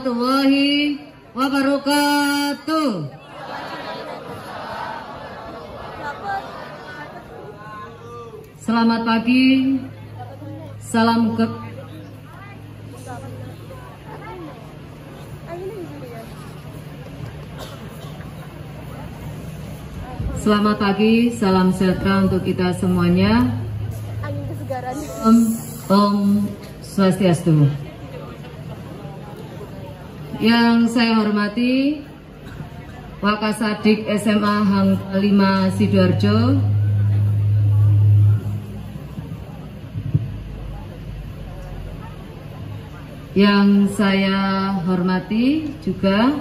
warahmatullahi wabarakatuh. Selamat pagi. Salam Selamat pagi, salam sejahtera untuk kita semuanya. Om Swastiastu. Yang saya hormati Wakasadik SMA Hang 5 Sidoarjo, yang saya hormati juga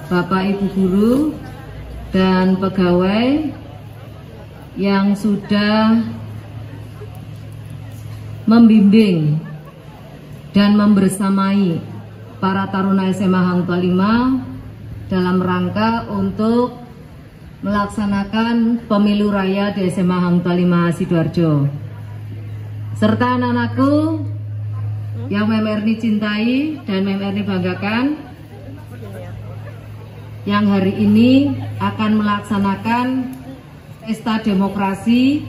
Bapak Ibu Guru dan pegawai yang sudah membimbing dan membersamai para taruna SMA Hang 5 dalam rangka untuk melaksanakan pemilu raya di SMA Hang 5 Sidoarjo, serta anak-anakku yang MMRNI cintai dan MMRNI banggakan, yang hari ini akan melaksanakan pesta demokrasi,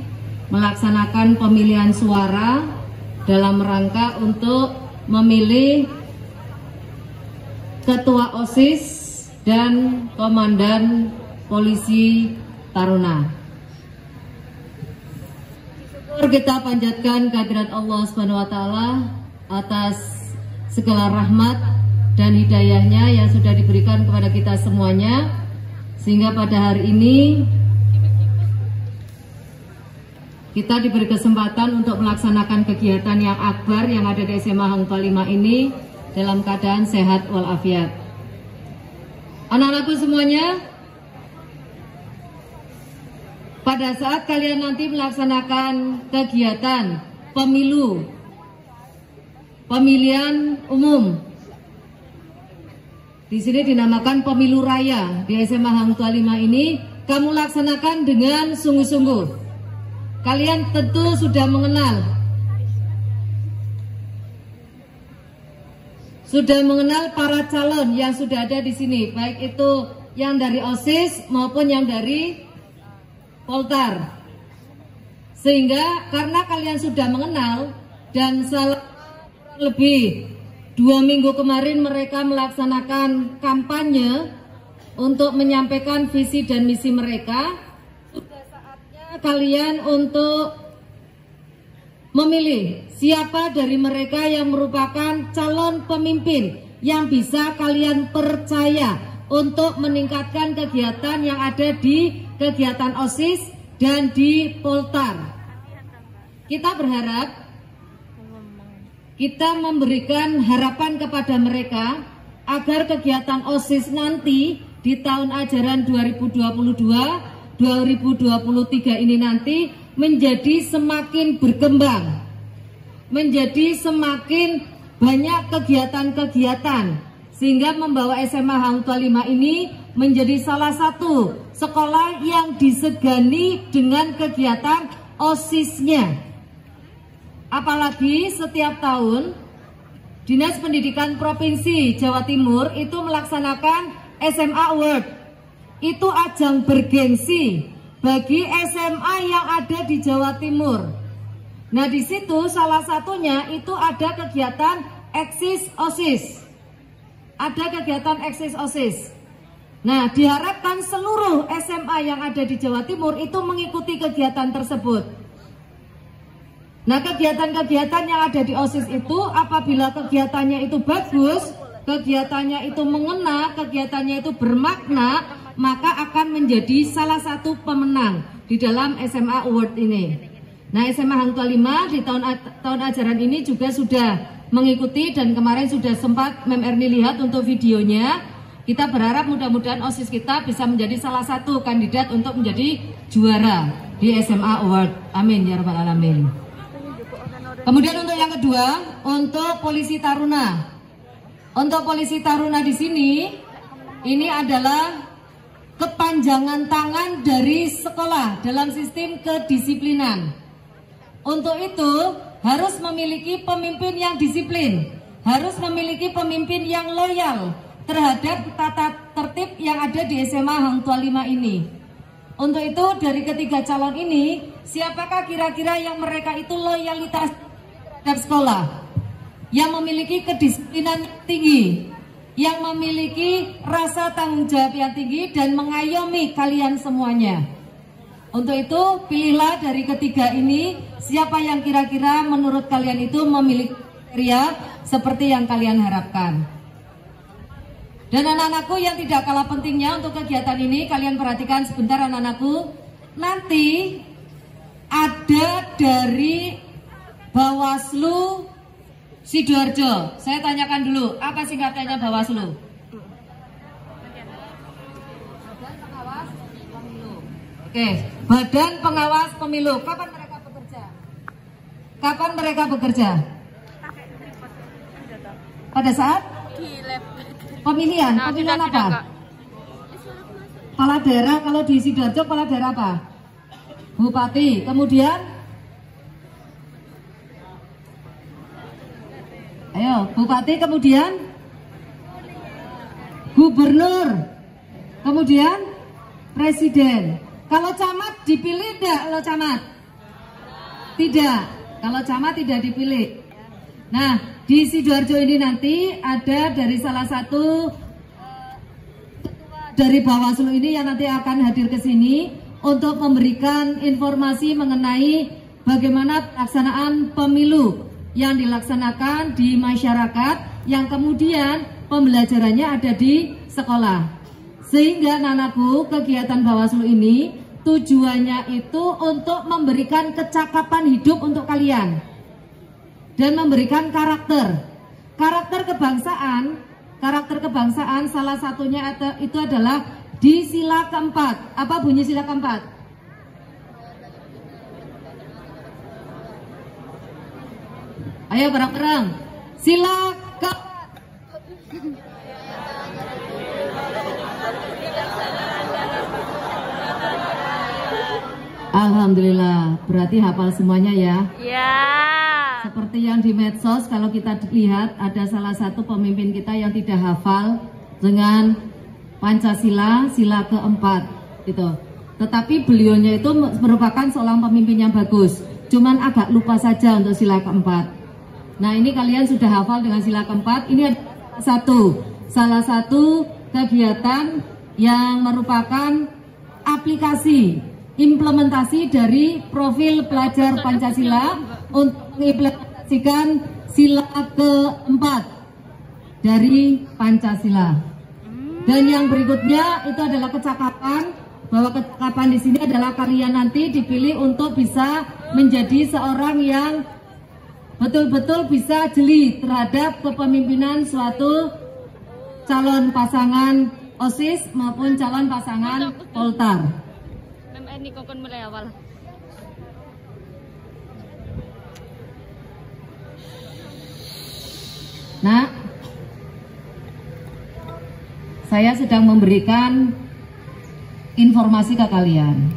melaksanakan pemilihan suara dalam rangka untuk memilih Ketua OSIS dan Komandan Polisi Taruna. Syukur kita panjatkan kehadirat Allah Subhanahu wa Ta'ala atas segala rahmat dan hidayahnya yang sudah diberikan kepada kita semuanya, sehingga pada hari ini kita diberi kesempatan untuk melaksanakan kegiatan yang akbar yang ada di SMA Hang 5 ini dalam keadaan sehat walafiat. Anak-anakku semuanya, pada saat kalian nanti melaksanakan kegiatan pemilihan umum, di sini dinamakan pemilu raya di SMA Hang 5 ini, kamu laksanakan dengan sungguh-sungguh. Kalian tentu sudah mengenal para calon yang sudah ada di sini, baik itu yang dari OSIS maupun yang dari Poltar. Sehingga karena kalian sudah mengenal dan lebih 2 minggu kemarin mereka melaksanakan kampanye untuk menyampaikan visi dan misi mereka, sudah saatnya kalian untuk memilih siapa dari mereka yang merupakan calon pemimpin yang bisa kalian percaya untuk meningkatkan kegiatan yang ada di kegiatan OSIS dan di Poltar. Kita berharap, kita memberikan harapan kepada mereka agar kegiatan OSIS nanti di tahun ajaran 2022-2023 ini nanti menjadi semakin berkembang, menjadi semakin banyak kegiatan-kegiatan, sehingga membawa SMA Hang 5 ini menjadi salah satu sekolah yang disegani dengan kegiatan OSIS-nya. Apalagi setiap tahun Dinas Pendidikan Provinsi Jawa Timur itu melaksanakan SMA Award. Itu ajang bergengsi bagi SMA yang ada di Jawa Timur. Nah, di situ salah satunya itu ada kegiatan Eksis OSIS. Ada kegiatan Eksis OSIS. Nah, diharapkan seluruh SMA yang ada di Jawa Timur itu mengikuti kegiatan tersebut. Nah, kegiatan-kegiatan yang ada di OSIS itu, apabila kegiatannya itu bagus, kegiatannya itu mengena, kegiatannya itu bermakna, maka akan menjadi salah satu pemenang di dalam SMA Award ini. Nah, SMA Hang 5 di tahun ajaran ini juga sudah mengikuti, dan kemarin sudah sempat MMRNI lihat untuk videonya. Kita berharap mudah-mudahan OSIS kita bisa menjadi salah satu kandidat untuk menjadi juara di SMA Award. Amin ya rabbal alamin. Kemudian untuk yang kedua, untuk Polisi Taruna. Untuk Polisi Taruna di sini, ini adalah kepanjangan tangan dari sekolah dalam sistem kedisiplinan. Untuk itu harus memiliki pemimpin yang disiplin, harus memiliki pemimpin yang loyal terhadap tata tertib yang ada di SMA Hang Tuah 5 ini. Untuk itu dari ketiga calon ini, siapakah kira-kira yang mereka itu loyalitas terhadap sekolah, yang memiliki kedisiplinan tinggi, yang memiliki rasa tanggung jawab yang tinggi dan mengayomi kalian semuanya. Untuk itu pilihlah dari ketiga ini siapa yang kira-kira menurut kalian itu memiliki kriteria seperti yang kalian harapkan. Dan anak-anakku yang tidak kalah pentingnya untuk kegiatan ini, kalian perhatikan sebentar anak-anakku. Nanti ada dari Bawaslu Sidoarjo. Saya tanyakan dulu, apa singkatannya Bawaslu? Oke, Badan Pengawas Pemilu. Kapan mereka bekerja? Kapan mereka bekerja? Pada saat pemilihan. Pemilihan apa? Kepala daerah. Kalau di Sidoarjo kepala daerah apa? Bupati. Kemudian, ayo, Bupati. Kemudian Gubernur. Kemudian Presiden. Kalau camat dipilih tidak? Kalau camat tidak. Kalau camat tidak dipilih. Nah, di Sidoarjo ini nanti ada dari salah satu dari Bawaslu ini yang nanti akan hadir ke sini untuk memberikan informasi mengenai bagaimana pelaksanaan pemilu yang dilaksanakan di masyarakat, yang kemudian pembelajarannya ada di sekolah. Sehingga anakku, kegiatan Bawaslu ini tujuannya itu untuk memberikan kecakapan hidup untuk kalian dan memberikan karakter kebangsaan salah satunya itu adalah di sila keempat. Apa bunyi sila keempat? Ayo bareng-bareng. Sila keempat. Alhamdulillah, berarti hafal semuanya ya? Ya. Seperti yang di medsos, kalau kita lihat ada salah satu pemimpin kita yang tidak hafal dengan Pancasila, sila keempat, gitu. Tetapi beliaunya itu merupakan seorang pemimpin yang bagus, cuman agak lupa saja untuk sila keempat. Nah, ini kalian sudah hafal dengan sila keempat. Ini ada salah satu kegiatan yang merupakan aplikasi implementasi dari profil pelajar Pancasila untuk mengimplementasikan sila keempat dari Pancasila. Dan yang berikutnya itu adalah kecakapan, bahwa kecakapan di sini adalah kalian nanti dipilih untuk bisa menjadi seorang yang betul-betul bisa jeli terhadap kepemimpinan suatu calon pasangan OSIS maupun calon pasangan Poltar. Ini kokon mulai awal. Nah, saya sedang memberikan informasi ke kalian.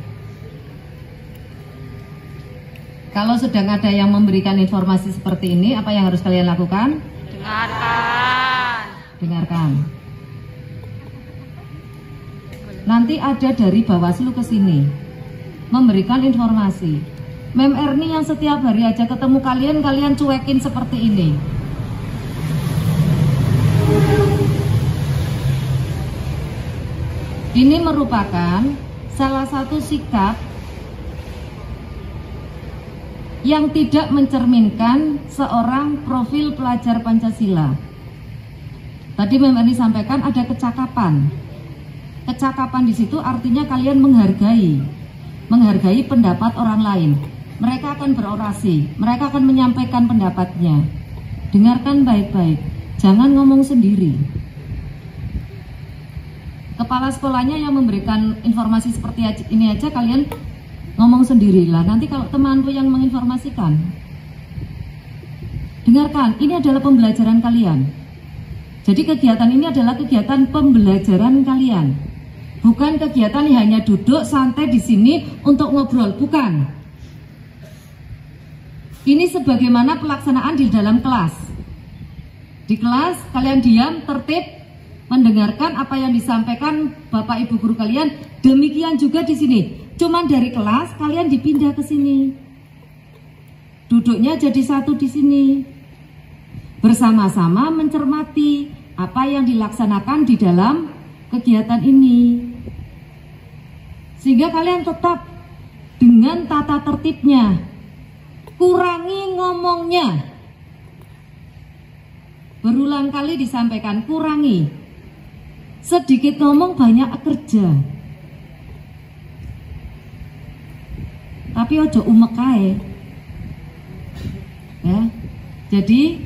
Kalau sedang ada yang memberikan informasi seperti ini, apa yang harus kalian lakukan? Dengarkan. Nanti ada dari Bawaslu ke sini memberikan informasi. Mem Erni yang setiap hari aja ketemu kalian, kalian cuekin seperti ini. Ini merupakan salah satu sikap yang tidak mencerminkan seorang profil pelajar Pancasila. Tadi Mem Erni sampaikan ada kecakapan. Kecakapan di situ artinya kalian menghargai pendapat orang lain. Mereka akan berorasi, mereka akan menyampaikan pendapatnya. Dengarkan baik-baik, jangan ngomong sendiri. Kepala sekolahnya yang memberikan informasi seperti ini aja kalian ngomong sendirilah. Nanti kalau temanku yang menginformasikan, dengarkan, ini adalah pembelajaran kalian. Jadi kegiatan ini adalah kegiatan pembelajaran kalian. Bukan kegiatan yang hanya duduk santai di sini untuk ngobrol, bukan. Ini sebagaimana pelaksanaan di dalam kelas. Di kelas kalian diam, tertib, mendengarkan apa yang disampaikan Bapak Ibu guru kalian. Demikian juga di sini. Cuman dari kelas kalian dipindah ke sini. Duduknya jadi satu di sini. Bersama-sama mencermati apa yang dilaksanakan di dalam kegiatan ini. Sehingga kalian tetap dengan tata tertibnya. Kurangi ngomongnya. Berulang kali disampaikan, kurangi. Sedikit ngomong, banyak kerja. Tapi ojo umek ae. Ya. Jadi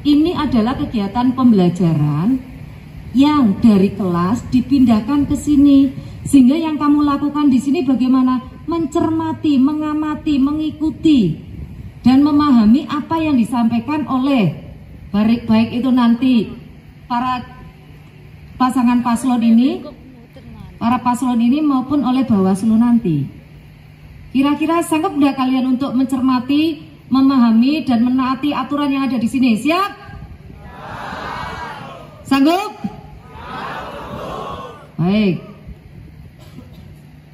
ini adalah kegiatan pembelajaran yang dari kelas dipindahkan ke sini. Sehingga yang kamu lakukan di sini bagaimana? Mencermati, mengamati, mengikuti dan memahami apa yang disampaikan oleh baik itu nanti para pasangan paslon ini, para paslon ini maupun oleh Bawaslu nanti. Kira-kira sanggup nggak kalian untuk mencermati, memahami dan menaati aturan yang ada di sini? Siap? Sanggup? Baik.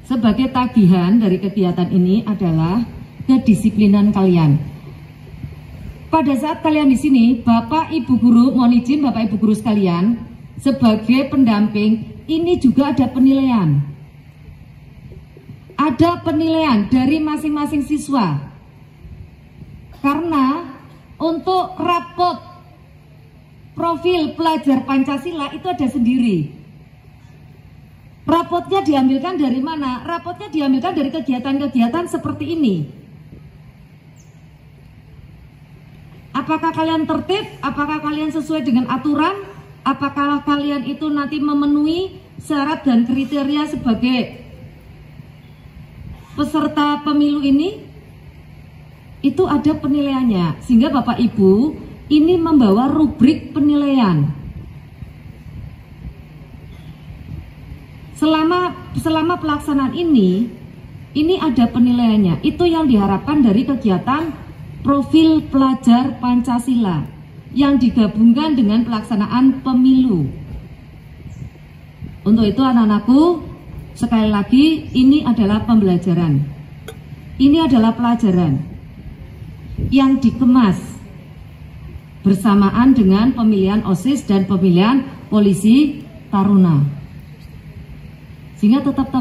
Sebagai tagihan dari kegiatan ini adalah kedisiplinan kalian. Pada saat kalian di sini, Bapak Ibu guru, mohon izin Bapak Ibu guru sekalian, sebagai pendamping, ini juga ada penilaian. Ada penilaian dari masing-masing siswa. Karena untuk rapot profil pelajar Pancasila itu ada sendiri. Rapotnya diambilkan dari mana? Rapotnya diambilkan dari kegiatan-kegiatan seperti ini. Apakah kalian tertib? Apakah kalian sesuai dengan aturan? Apakah kalian itu nanti memenuhi syarat dan kriteria sebagai peserta pemilu ini? Itu ada penilaiannya. Sehingga Bapak Ibu ini membawa rubrik penilaian. Selama pelaksanaan ini ada penilaiannya. Itu yang diharapkan dari kegiatan profil pelajar Pancasila yang digabungkan dengan pelaksanaan pemilu. Untuk itu anak-anakku, sekali lagi ini adalah pembelajaran. Ini adalah pelajaran yang dikemas bersamaan dengan pemilihan OSIS dan pemilihan polisi taruna. Sehingga tetap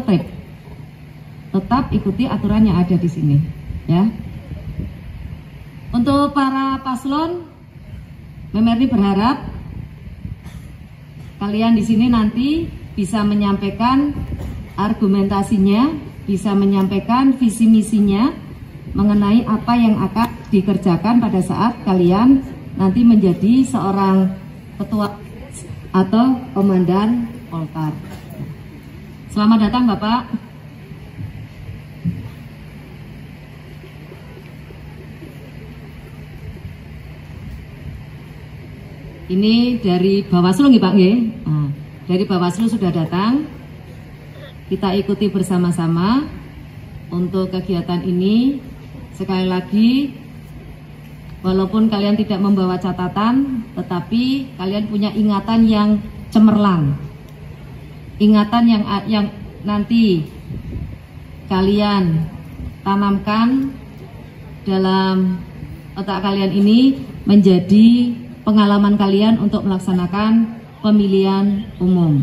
ikuti aturan yang ada di sini, ya. Untuk para paslon, Memerdi berharap kalian di sini nanti bisa menyampaikan argumentasinya, bisa menyampaikan visi misinya mengenai apa yang akan dikerjakan pada saat kalian nanti menjadi seorang ketua atau komandan Polkar. Selamat datang Bapak. Ini dari Bawaslu nih Pak nggih. Nah, dari Bawaslu sudah datang. Kita ikuti bersama-sama untuk kegiatan ini. Sekali lagi, walaupun kalian tidak membawa catatan, tetapi kalian punya ingatan yang cemerlang. Ingatan yang nanti kalian tanamkan dalam otak kalian ini menjadi pengalaman kalian untuk melaksanakan pemilihan umum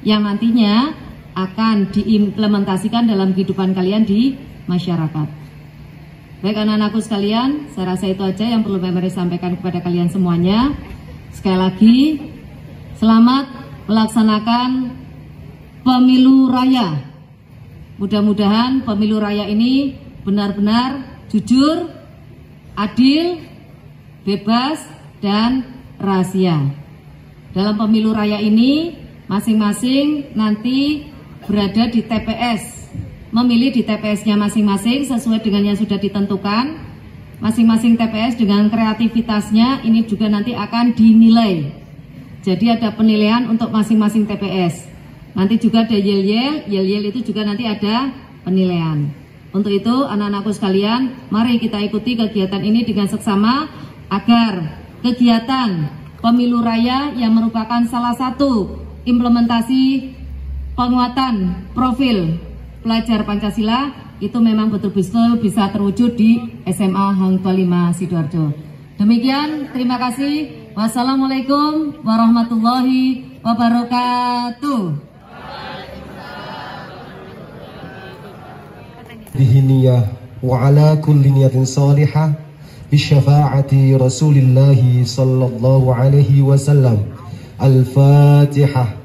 yang nantinya akan diimplementasikan dalam kehidupan kalian di masyarakat. Baik anak-anakku sekalian, saya rasa itu aja yang perlu Memerdi sampaikan kepada kalian semuanya. Sekali lagi, selamat melaksanakan pemilu raya. Mudah-mudahan pemilu raya ini benar-benar jujur, adil, bebas, dan rahasia. Dalam pemilu raya ini masing-masing nanti berada di TPS, memilih di TPS-nya masing-masing sesuai dengan yang sudah ditentukan. Masing-masing TPS dengan kreativitasnya ini juga nanti akan dinilai. Jadi ada penilaian untuk masing-masing TPS. Nanti juga ada yel-yel itu juga nanti ada penilaian. Untuk itu anak-anakku sekalian, mari kita ikuti kegiatan ini dengan seksama agar kegiatan pemilu raya yang merupakan salah satu implementasi penguatan profil pelajar Pancasila itu memang betul-betul bisa terwujud di SMA Hang Tua 5 Sidoarjo. Demikian, terima kasih. Wassalamualaikum warahmatullahi wabarakatuh. Niyah wa ala kulli niyatin salihah bi syafaati Rasulillah sallallahu alaihi wasallam. Al-Fatihah.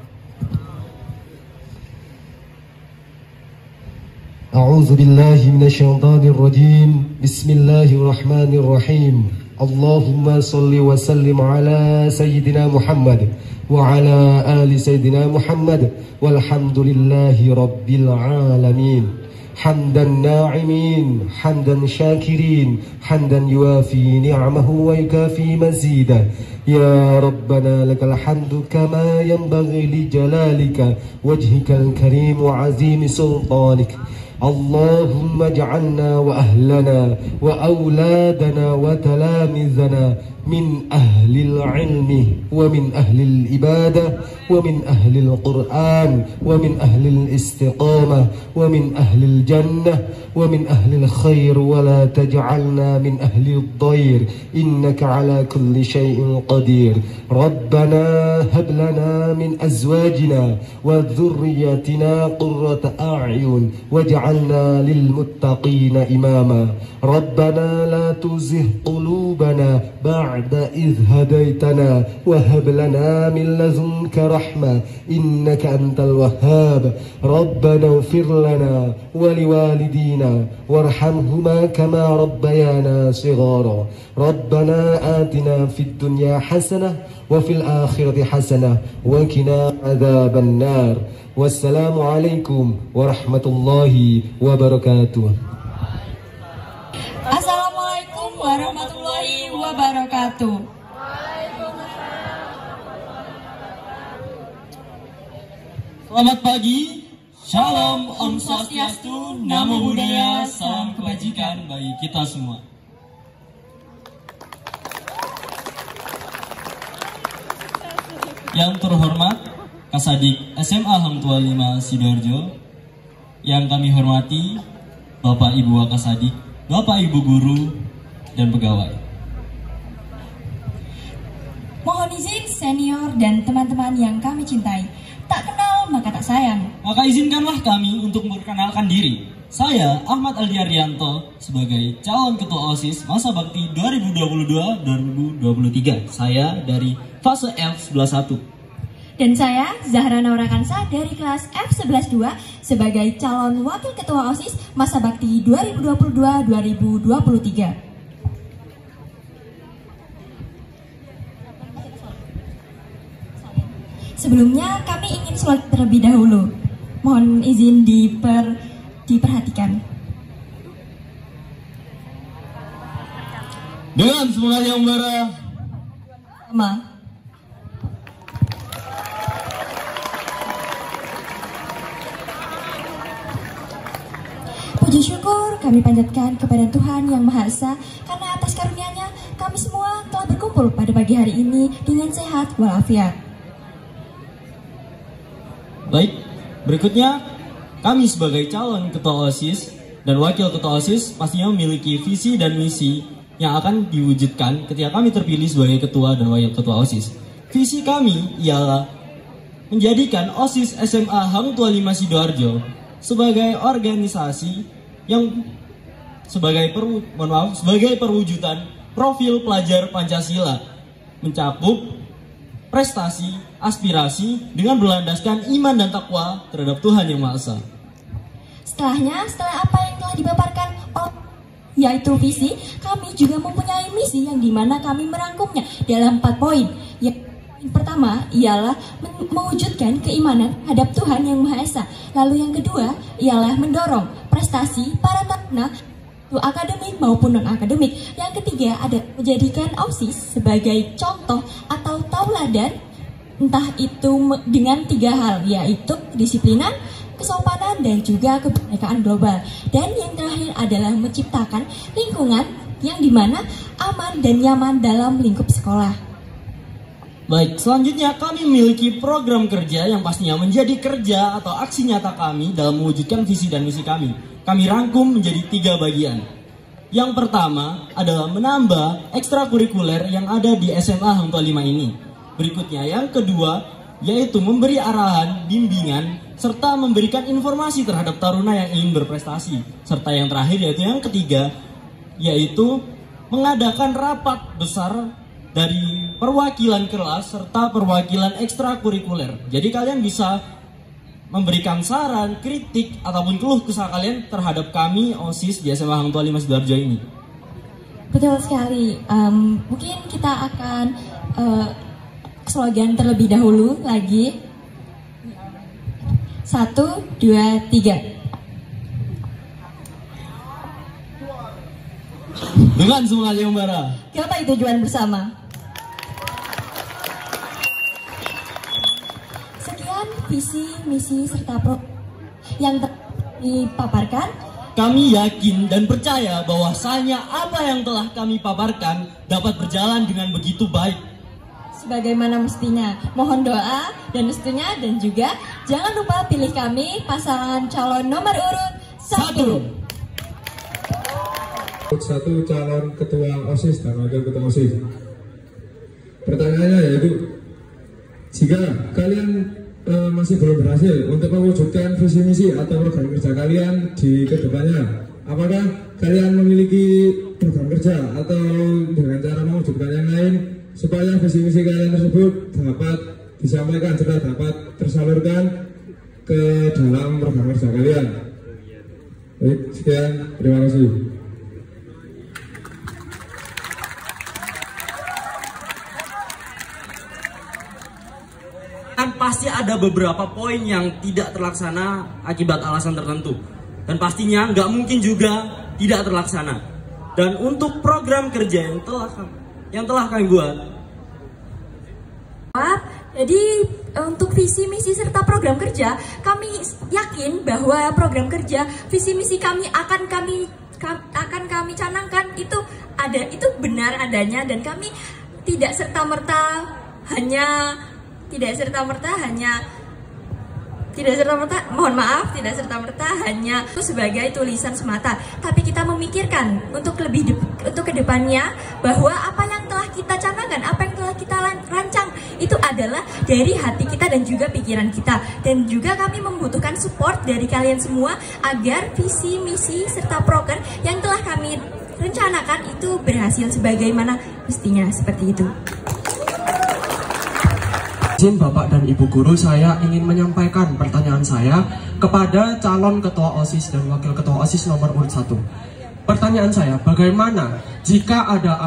A'udzu billahi minasyaitonir rajim. Bismillahirrahmanirrahim. Allahumma salli wa sallim ala sayyidina Muhammad wa ala ali sayyidina Muhammad walhamdulillahi rabbil alamin. حمدا ناعمين حمدا شاكرين حمدا يوافي نعمه ويكافي مزيدا يا ربنا لك الحمد كما ينبغي لجلالك وجهك الكريم وعظيم سلطانك اللهم اجعلنا وأهلنا وأولادنا وتلامذنا من أهل العلم ومن أهل الإبادة ومن أهل القرآن ومن أهل الاستقامة ومن أهل الجنة ومن أهل الخير ولا تجعلنا من أهل الضير إنك على كل شيء قدير ربنا هب لنا من أزواجنا وذرياتنا قرة أعين واجعلنا للمتقين إماما ربنا لا تزغ قلوبنا بعد إذ هديتنا وهب لنا من لدنك رحمة إنك أنت الوهاب ربنا اغفر لنا ولوالدينا وارحمهما كما ربيانا صغارا ربنا آتنا في الدنيا حسنة وفي الآخرة حسنة وقنا عذاب النار والسلام عليكم ورحمة الله وبركاته. Assalamualaikum warahmatullahi wabarakatuh. Selamat pagi, Shalom, Om Swastiastu, Namo Buddhaya, salam kebajikan bagi kita semua. Yang terhormat Kasadik SMA Hang Tua 5 Sidoarjo, yang kami hormati Bapak Ibu Wakasadik, Bapak Ibu guru dan pegawai. Mohon izin senior dan teman-teman yang kami cintai. Tak kenal maka tak sayang. Maka izinkanlah kami untuk memperkenalkan diri. Saya Ahmad Aldi Arianto sebagai calon ketua OSIS Masa Bakti 2022-2023. Saya dari fase F11. Dan saya Zahra Naura Kansa dari kelas F11-2 sebagai calon wakil ketua OSIS Masa Bakti 2022-2023. Sebelumnya kami ingin sholat terlebih dahulu. Mohon izin diperhatikan. Dengan semangat yang bara. Puji syukur kami panjatkan kepada Tuhan Yang Maha Esa karena atas karunia-Nya kami semua telah berkumpul pada pagi hari ini dengan sehat walafiat. Baik, berikutnya kami sebagai calon ketua OSIS dan wakil ketua OSIS pastinya memiliki visi dan misi yang akan diwujudkan ketika kami terpilih sebagai ketua dan wakil ketua OSIS. Visi kami ialah menjadikan OSIS SMA Hang Tua 5 Sidoarjo sebagai organisasi yang sebagai perwujudan profil pelajar Pancasila, mencakup prestasi, aspirasi dengan berlandaskan iman dan takwa terhadap Tuhan Yang Maha Esa. Setelah apa yang telah dipaparkan yaitu visi, kami juga mempunyai misi yang dimana kami merangkumnya dalam 4 poin. Yang pertama ialah mewujudkan keimanan terhadap Tuhan Yang Maha Esa. Lalu yang kedua ialah mendorong prestasi para taruna akademik maupun non-akademik. Yang ketiga ada menjadikan OSIS sebagai contoh atau tauladan, entah itu dengan 3 hal, yaitu kedisiplinan, kesopanan, dan juga kebinekaan global. Dan yang terakhir adalah menciptakan lingkungan yang dimana aman dan nyaman dalam lingkup sekolah. Baik, selanjutnya kami memiliki program kerja yang pastinya menjadi kerja atau aksi nyata kami dalam mewujudkan visi dan misi kami. Kami rangkum menjadi 3 bagian. Yang pertama adalah menambah ekstrakurikuler yang ada di SMA Hang Tuah 5 ini. Berikutnya yang kedua yaitu memberi arahan, bimbingan, serta memberikan informasi terhadap taruna yang ingin berprestasi. Serta yang terakhir yaitu yang ketiga yaitu mengadakan rapat besar dari perwakilan kelas serta perwakilan ekstrakurikuler. Jadi kalian bisa memberikan saran, kritik, ataupun keluh kesah kalian terhadap kami OSIS di SMA Hang Tuah 5 Sidoarjo ini. Betul sekali. Mungkin kita akan slogan terlebih dahulu lagi. 1, 2, 3. Dengan semangat yang bara. Gapai tujuan bersama. Sekian visi, misi, serta program yang dipaparkan. Kami yakin dan percaya bahwasanya apa yang telah kami paparkan dapat berjalan dengan begitu baik. Sebagaimana mestinya, mohon doa dan restunya, dan juga jangan lupa pilih kami pasangan calon nomor urut 1. Satu calon ketua OSIS dan wakil ketua OSIS. Pertanyaannya yaitu, jika kalian masih belum berhasil untuk mewujudkan visi misi atau program kerja kalian di kedepannya, apakah kalian memiliki program kerja atau dengan cara mewujudkan yang lain supaya visi misi kalian tersebut dapat disampaikan serta dapat tersalurkan ke dalam program kerja kalian? Baik, sekian, terima kasih. Kan pasti ada beberapa poin yang tidak terlaksana akibat alasan tertentu, dan pastinya nggak mungkin juga tidak terlaksana. Dan untuk program kerja yang telah kami buat, jadi untuk visi misi serta program kerja, kami yakin bahwa program kerja visi misi kami akan kami canangkan itu benar adanya, dan kami tidak serta merta hanya sebagai tulisan semata, tapi kita memikirkan untuk kedepannya bahwa apa yang telah kita canangkan, apa yang telah kita rancang itu adalah dari hati kita dan juga pikiran kita, dan juga kami membutuhkan support dari kalian semua agar visi misi serta proker yang telah kami rencanakan itu berhasil sebagaimana mestinya, seperti itu. Izin Bapak dan Ibu Guru, saya ingin menyampaikan pertanyaan saya kepada calon Ketua OSIS dan Wakil Ketua OSIS nomor urut 1. Pertanyaan saya, bagaimana jika ada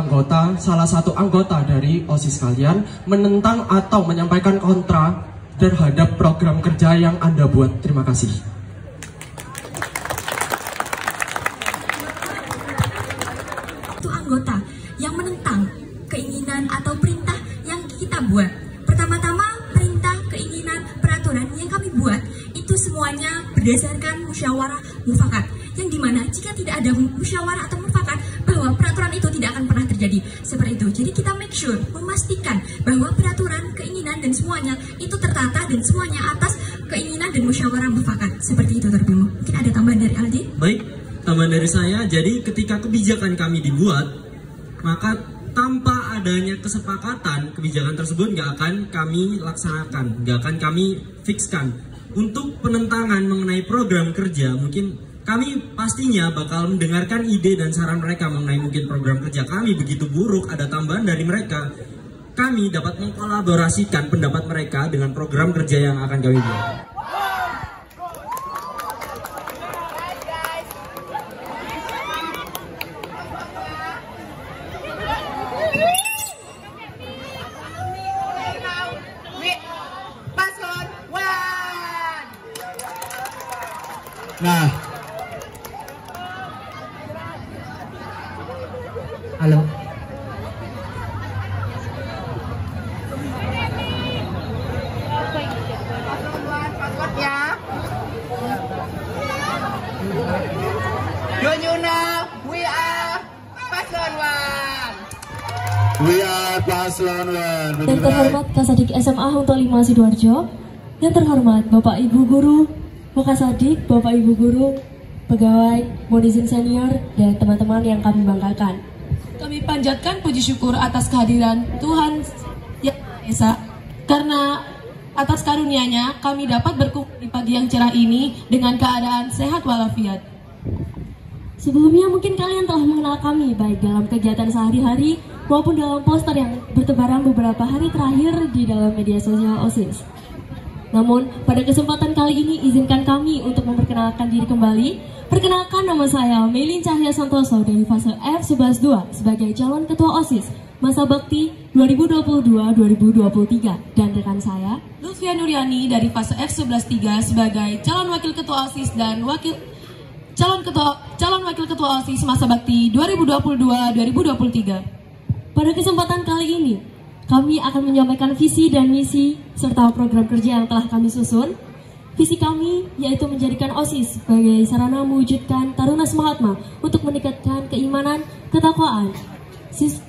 salah satu anggota dari OSIS kalian menentang atau menyampaikan kontra terhadap program kerja yang Anda buat? Terima kasih. Itu anggota yang menentang keinginan atau perintah yang kita buat. Pertama-tama, perintah, keinginan, peraturan yang kami buat itu semuanya berdasarkan musyawarah mufakat, yang dimana jika tidak ada musyawarah atau mufakat, bahwa peraturan itu tidak akan pernah terjadi. Seperti itu. Jadi kita make sure, memastikan bahwa peraturan, keinginan, dan semuanya itu tertata dan semuanya atas keinginan dan musyawarah mufakat. Seperti itu, Terbimo. Mungkin ada tambahan dari Aldi? Baik, tambahan dari saya. Jadi ketika kebijakan kami dibuat, maka tanpa adanya kesepakatan, kebijakan tersebut nggak akan kami laksanakan, nggak akan kami fixkan. Untuk penentangan mengenai program kerja, mungkin kami pastinya bakal mendengarkan ide dan saran mereka mengenai mungkin program kerja kami begitu buruk, ada tambahan dari mereka. Kami dapat mengkolaborasikan pendapat mereka dengan program kerja yang akan kami buat. Nah, halo. Do you know we are Paslon 1? We are Paslon 1. Yang terhormat Kasadik SMA Hangtua 5 Sidoarjo. Yang terhormat Bapak Ibu Guru Kasadik, Bapak Ibu Guru, pegawai, monizin senior, dan teman-teman yang kami banggakan. Kami panjatkan puji syukur atas kehadiran Tuhan Yang Maha Esa, karena atas karunia-Nya kami dapat berkumpul di pagi yang cerah ini dengan keadaan sehat walafiat. Sebelumnya mungkin kalian telah mengenal kami baik dalam kegiatan sehari-hari maupun dalam poster yang bertebaran beberapa hari terakhir di dalam media sosial OSIS. Namun, pada kesempatan kali ini izinkan kami untuk memperkenalkan diri kembali. Perkenalkan, nama saya Melin Cahya Santoso dari fase F11-2 sebagai calon ketua OSIS masa bakti 2022-2023, dan rekan saya Lutfia Nuriani dari fase F11-3 sebagai calon wakil ketua OSIS dan calon wakil ketua OSIS masa bakti 2022-2023. Pada kesempatan kali ini, kami akan menyampaikan visi dan misi serta program kerja yang telah kami susun. Visi kami yaitu menjadikan OSIS sebagai sarana mewujudkan Taruna Mahatma untuk meningkatkan keimanan, ketakwaan,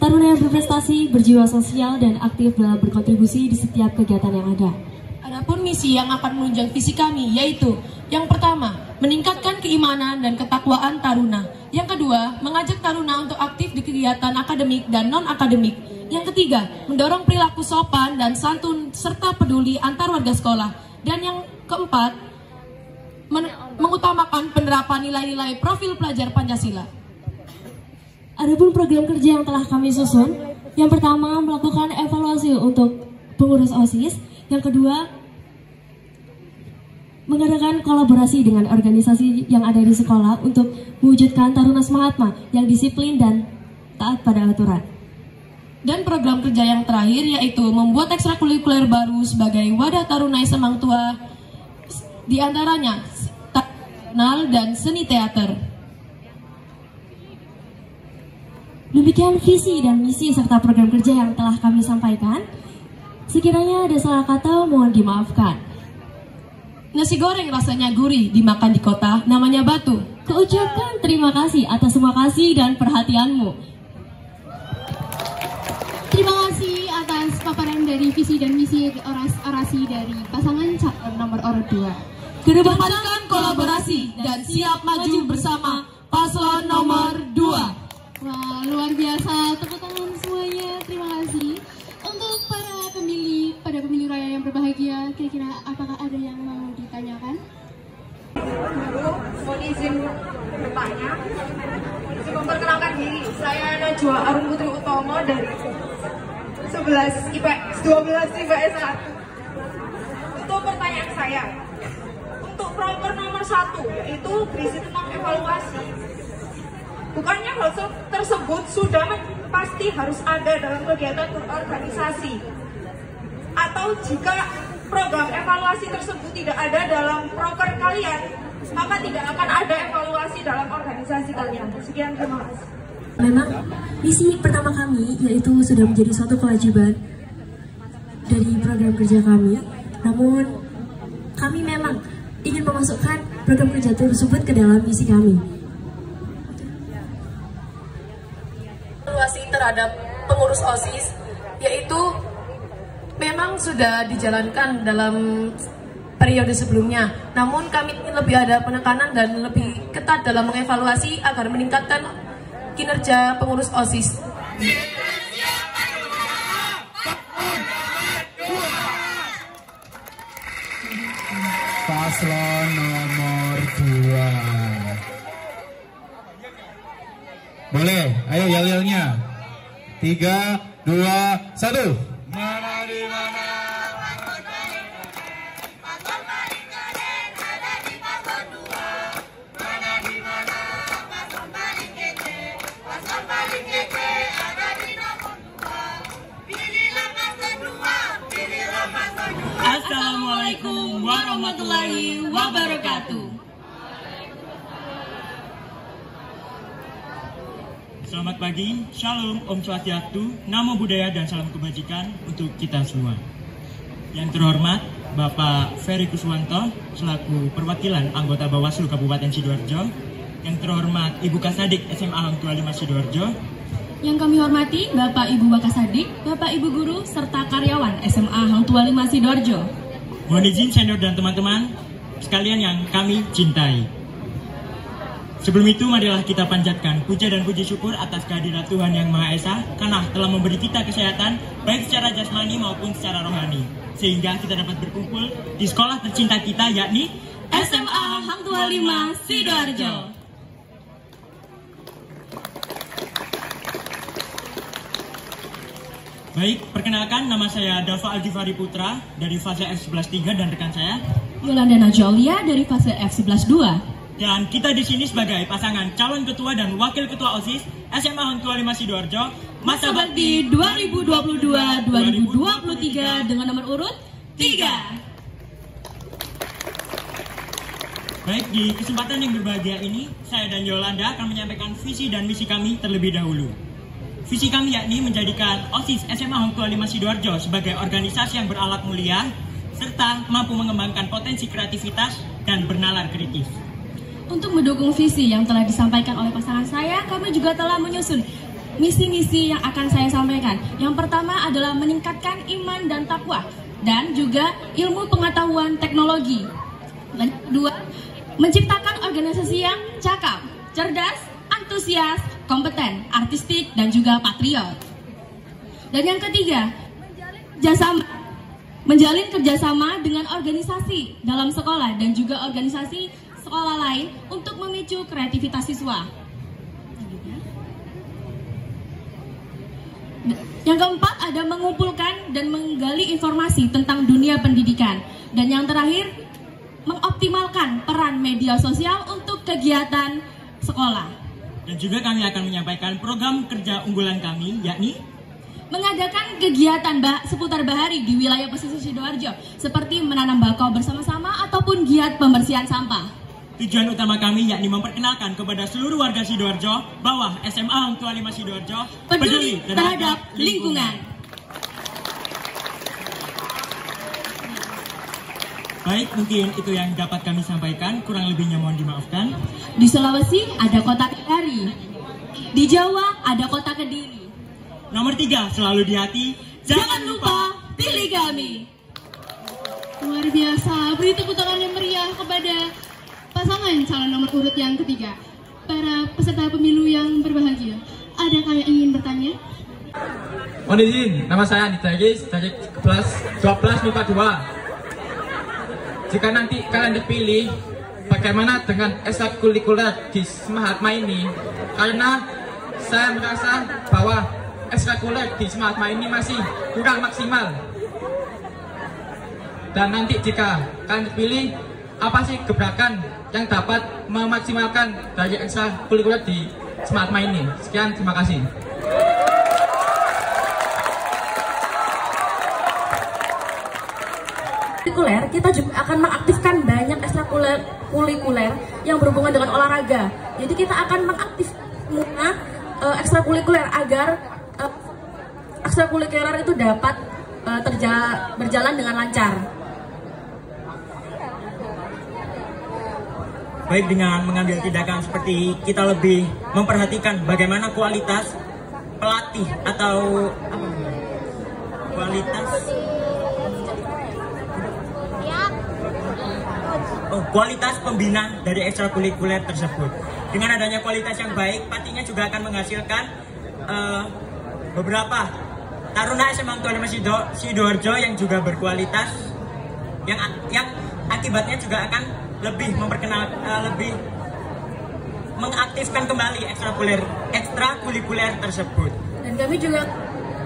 taruna yang berprestasi, berjiwa sosial, dan aktif dalam berkontribusi di setiap kegiatan yang ada. Adapun misi yang akan menunjang visi kami yaitu yang pertama, meningkatkan keimanan dan ketakwaan taruna. Yang kedua, mengajak taruna untuk aktif di kegiatan akademik dan non-akademik. Yang ketiga, mendorong perilaku sopan dan santun serta peduli antar warga sekolah. Dan yang keempat, mengutamakan penerapan nilai-nilai profil pelajar Pancasila. Adapun program kerja yang telah kami susun, yang pertama melakukan evaluasi untuk pengurus OSIS, yang kedua mengadakan kolaborasi dengan organisasi yang ada di sekolah untuk mewujudkan Taruna Mahatma yang disiplin dan taat pada aturan. Dan program kerja yang terakhir yaitu membuat ekstrakurikuler baru sebagai wadah taruna SMA Hangtua, diantaranya nasional dan seni teater. Demikian visi dan misi serta program kerja yang telah kami sampaikan. Sekiranya ada salah kata, mohon dimaafkan. Nasi goreng rasanya gurih, dimakan di kota namanya batu. Kuucapkan terima kasih atas semua kasih dan perhatianmu. Terima kasih atas paparan dari visi dan misi orasi dari pasangan calon nomor urut 2. Kedepankan kolaborasi dan siap maju bersama paslon nomor 2. Wah, luar biasa, tepuk tangan semuanya, terima kasih. Untuk para pemilih raya yang berbahagia, kira-kira apakah ada yang mau ditanyakan? Mohon izin bertanya, izin memperkenalkan diri. Saya Najwa Arun Putri Utomo dari 12 IPS 1. Untuk pertanyaan saya, untuk proker nomor 1 yaitu berisi tentang evaluasi. Bukannya hal tersebut sudah pasti harus ada dalam kegiatan organisasi? Atau jika program evaluasi tersebut tidak ada dalam proker kalian, maka tidak akan ada evaluasi dalam organisasi kalian? Sekian, terima kasih. Memang misi pertama kami yaitu sudah menjadi suatu kewajiban dari program kerja kami. Namun kami memang ingin memasukkan program kerja tersebut ke dalam misi kami. Evaluasi terhadap pengurus OSIS yaitu memang sudah dijalankan dalam periode sebelumnya. Namun kami ingin lebih ada penekanan dan lebih ketat dalam mengevaluasi agar meningkatkan kinerja pengurus OSIS. Paslon nomor 2. Boleh, ayo yel-yelnya. 3, 2, 1. Mana di mana? Assalamualaikum warahmatullahi wabarakatuh. Selamat pagi, Shalom, Om Swastiastu, Namo Buddhaya dan salam kebajikan untuk kita semua. Yang terhormat Bapak Ferry Kuswanto selaku perwakilan anggota Bawaslu Kabupaten Sidoarjo. Yang terhormat Ibu Kasadik SMA Hangtua 5 Sidoarjo. Yang kami hormati Bapak Ibu Wakasadik, Bapak Ibu Guru, serta karyawan SMA Hang Tua 5 Sidoarjo. Mohon izin senior dan teman-teman sekalian yang kami cintai. Sebelum itu marilah kita panjatkan puja dan puji syukur atas kehadirat Tuhan Yang Maha Esa karena telah memberi kita kesehatan baik secara jasmani maupun secara rohani, sehingga kita dapat berkumpul di sekolah tercinta kita yakni SMA Hang Tua 5 Sidoarjo. Baik, perkenalkan nama saya Dava Algifari Putra dari fase F11-3 dan rekan saya Yolanda Najolia dari fase F11-2. Dan kita di sini sebagai pasangan calon ketua dan wakil ketua OSIS SMA Hang Tua 5 Sidoarjo masa bakti 2022-2023 dengan nomor urut 3. Baik, di kesempatan yang berbahagia ini saya dan Yolanda akan menyampaikan visi dan misi kami terlebih dahulu. Visi kami yakni menjadikan OSIS SMA Hang Tua 5 Sidoarjo sebagai organisasi yang berakhlak mulia serta mampu mengembangkan potensi kreativitas dan bernalar kritis. Untuk mendukung visi yang telah disampaikan oleh pasangan saya, kami juga telah menyusun misi-misi yang akan saya sampaikan. Yang pertama adalah meningkatkan iman dan takwa dan juga ilmu pengetahuan teknologi. Dan kedua, menciptakan organisasi yang cakap, cerdas, antusias, kompeten, artistik, dan juga patriot. Dan yang ketiga, menjalin kerjasama dengan organisasi dalam sekolah dan juga organisasi sekolah lain untuk memicu kreativitas siswa. Yang keempat ada mengumpulkan dan menggali informasi tentang dunia pendidikan. Dan yang terakhir, mengoptimalkan peran media sosial untuk kegiatan sekolah. Dan juga kami akan menyampaikan program kerja unggulan kami, yakni mengadakan kegiatan seputar bahari di wilayah pesisir Sidoarjo, seperti menanam bakau bersama-sama ataupun giat pembersihan sampah. Tujuan utama kami yakni memperkenalkan kepada seluruh warga Sidoarjo bahwa SMA Hang Tua 5 Sidoarjo peduli terhadap lingkungan. Baik, mungkin itu yang dapat kami sampaikan, kurang lebihnya mohon dimaafkan. Di Sulawesi ada kota Kendari, di Jawa ada kota Kediri. Nomor 3 selalu di hati, jangan lupa pilih kami. Luar biasa, beri tepuk tangan yang meriah kepada pasangan calon nomor urut yang ketiga. Para peserta pemilu yang berbahagia, adakah yang ingin bertanya? Mohon izin, nama saya Andi Dagis dari kelas 12 MIPA 2. Jika nanti kalian dipilih, bagaimana dengan ekstrakurikuler di Semahatma ini? Karena saya merasa bahwa ekstrakurikuler di Semahatma ini masih kurang maksimal. Dan nanti jika kalian dipilih, apa sih gebrakan yang dapat memaksimalkan dari ekstrakurikuler di Semahatma ini? Sekian, terima kasih. Kita juga akan mengaktifkan banyak ekstrakurikuler yang berhubungan dengan olahraga. Jadi kita akan mengaktifkan ekstrakurikuler agar ekstrakurikuler itu dapat berjalan dengan lancar. Baik, dengan mengambil tindakan seperti kita lebih memperhatikan bagaimana kualitas pelatih atau kualitas pembina dari ekstrakurikuler tersebut. Dengan adanya kualitas yang baik, pastinya juga akan menghasilkan beberapa taruna SMA Hang Tua 5 Sidoarjo yang juga berkualitas, yang akibatnya juga akan lebih lebih mengaktifkan kembali ekstrakurikuler tersebut. Dan kami juga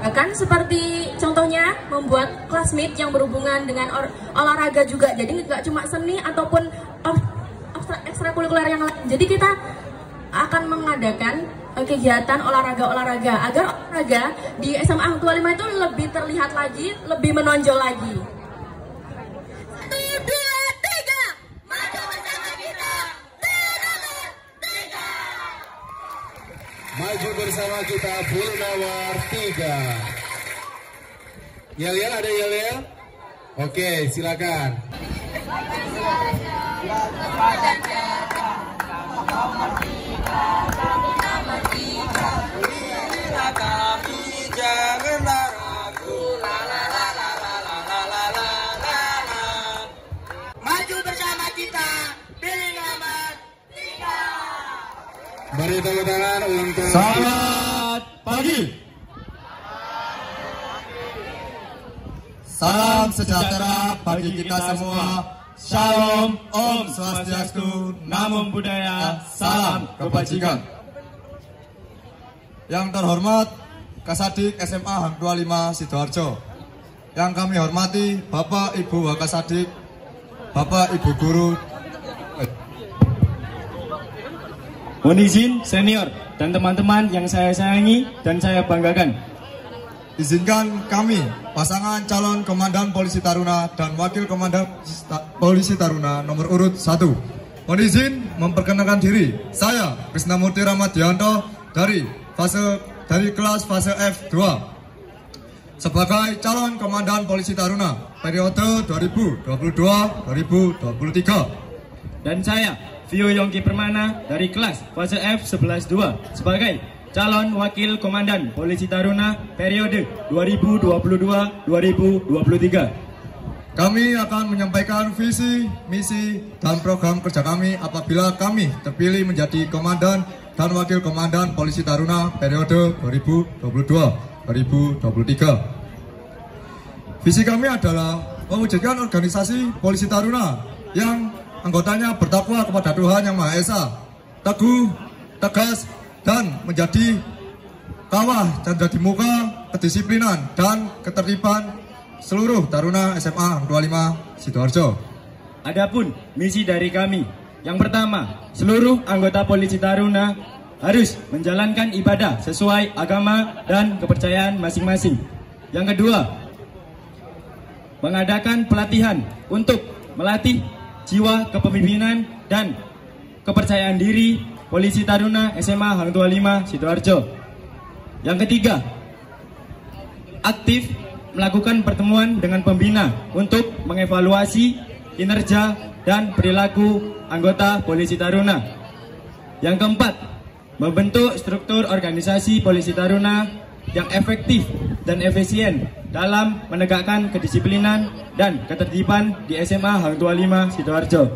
akan seperti contohnya membuat classmate yang berhubungan dengan olahraga juga. Jadi nggak cuma seni ataupun ekstrakurikuler yang lain. Jadi kita akan mengadakan kegiatan olahraga agar olahraga di SMA Hang Tua 5 itu lebih terlihat lagi, lebih menonjol lagi. 1, 2, 3, maju bersama kita, Maju bersama kita full nomor 3. Yel-yel, ada yel-yel? Oke, silakan. Beri tepuk tangan untuk Selamat pagi. Salam sejahtera bagi kita semua. Shalom, Om Swastiastu, Namo Buddhaya, salam kebajikan. Yang terhormat Kasadik SMA Hang 25 Sidoarjo. Yang kami hormati Bapak Ibu Wakasadik, Bapak Ibu Guru. Mohon izin senior dan teman-teman yang saya sayangi dan saya banggakan. Izinkan kami, pasangan calon Komandan Polisi Taruna dan Wakil Komandan Polisi Taruna nomor urut 1. Mohon izin memperkenalkan diri. Saya Krisnamurti Ramadianto dari kelas fase F2 sebagai calon Komandan Polisi Taruna periode 2022-2023. Dan saya Vio Yongki Permana dari kelas fase F11-2 sebagai calon Wakil Komandan Polisi Taruna periode 2022-2023. Kami akan menyampaikan visi, misi, dan program kerja kami apabila kami terpilih menjadi Komandan dan Wakil Komandan Polisi Taruna periode 2022-2023. Visi kami adalah mewujudkan organisasi Polisi Taruna yang anggotanya bertakwa kepada Tuhan Yang Maha Esa, teguh, tegas, dan menjadi kawah canda di muka kedisiplinan dan ketertiban seluruh taruna SMA Hang 25 Sidoarjo. Adapun misi dari kami, yang pertama, seluruh anggota Polisi Taruna harus menjalankan ibadah sesuai agama dan kepercayaan masing-masing. Yang kedua, mengadakan pelatihan untuk melatih jiwa kepemimpinan dan kepercayaan diri Polisi Taruna SMA Hang 25 Sidoarjo. Yang ketiga, aktif melakukan pertemuan dengan pembina untuk mengevaluasi kinerja dan perilaku anggota Polisi Taruna. Yang keempat, membentuk struktur organisasi Polisi Taruna yang efektif dan efisien dalam menegakkan kedisiplinan dan ketertiban di SMA Hang 25 Sidoarjo.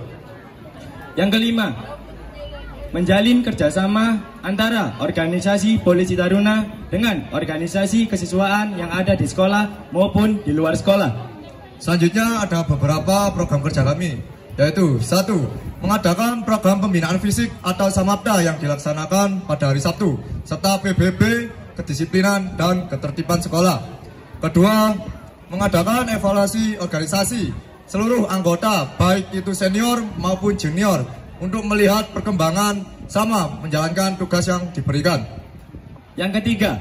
Yang kelima, menjalin kerjasama antara organisasi Polisi Taruna dengan organisasi kesiswaan yang ada di sekolah maupun di luar sekolah. Selanjutnya ada beberapa program kerja kami, yaitu 1. Mengadakan program pembinaan fisik atau samapta yang dilaksanakan pada hari Sabtu, serta PBB, kedisiplinan, dan ketertiban sekolah. Kedua, mengadakan evaluasi organisasi seluruh anggota, baik itu senior maupun junior, untuk melihat perkembangan sama menjalankan tugas yang diberikan. Yang ketiga,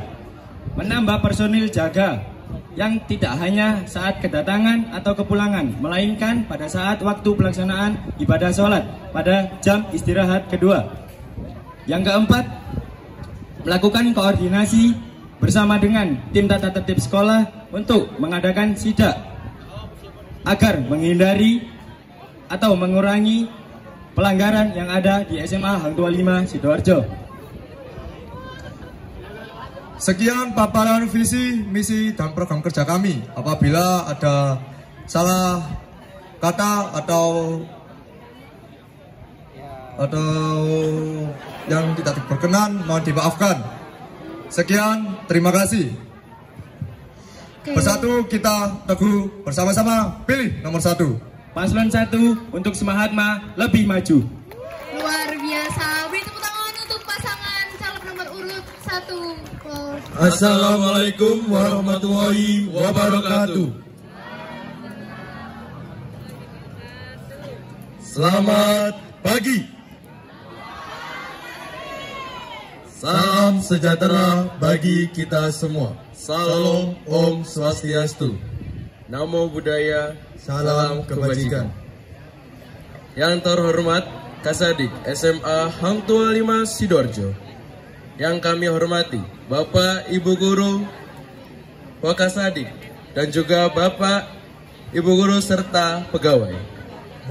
menambah personil jaga yang tidak hanya saat kedatangan atau kepulangan, melainkan pada saat waktu pelaksanaan ibadah sholat pada jam istirahat kedua. Yang keempat, melakukan koordinasi bersama dengan tim tata tertib sekolah untuk mengadakan sidak agar menghindari atau mengurangi pelanggaran yang ada di SMA Hang 25 Sidoarjo. Sekian paparan visi, misi, dan program kerja kami. Apabila ada salah kata atau yang tidak berkenan, mohon dimaafkan. Sekian, terima kasih. Bersatu kita teguh, bersama-sama pilih nomor 1. Paslon 1 untuk Semahatma lebih maju. Luar biasa. Beri tepuk tangan untuk pasangan calon nomor urut 1. Assalamualaikum warahmatullahi wabarakatuh. Selamat pagi. Salam sejahtera bagi kita semua. Salam Om Swastiastu. Namo Buddhaya. Salam kebajikan. Yang terhormat Kasadik SMA Hang 25 Sidoarjo. Yang kami hormati Bapak Ibu Guru Wakasadik dan juga Bapak Ibu Guru serta pegawai.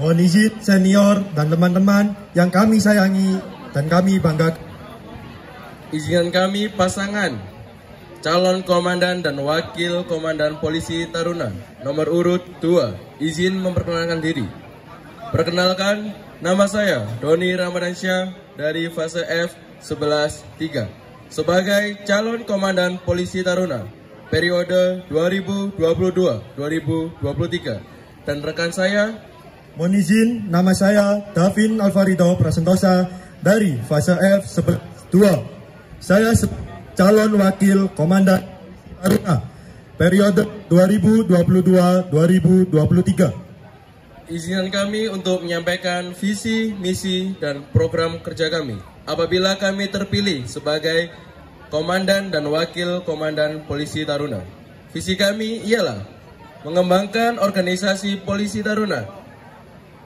Mohon izin senior dan teman-teman yang kami sayangi dan kami banggakan. Izinkan kami pasangan calon komandan dan wakil komandan Polisi Taruna nomor urut 2 izin memperkenalkan diri. Perkenalkan, nama saya Doni Ramadansyah dari fase F 11-3 sebagai calon Komandan Polisi Taruna periode 2022-2023. Dan rekan saya, mohon izin, nama saya Davin Alvarido Prasentosa dari fase F 11-2. Saya calon Wakil Komandan Taruna periode 2022-2023. Izinkan kami untuk menyampaikan visi, misi, dan program kerja kami apabila kami terpilih sebagai Komandan dan Wakil Komandan Polisi Taruna. Visi kami ialah mengembangkan organisasi Polisi Taruna.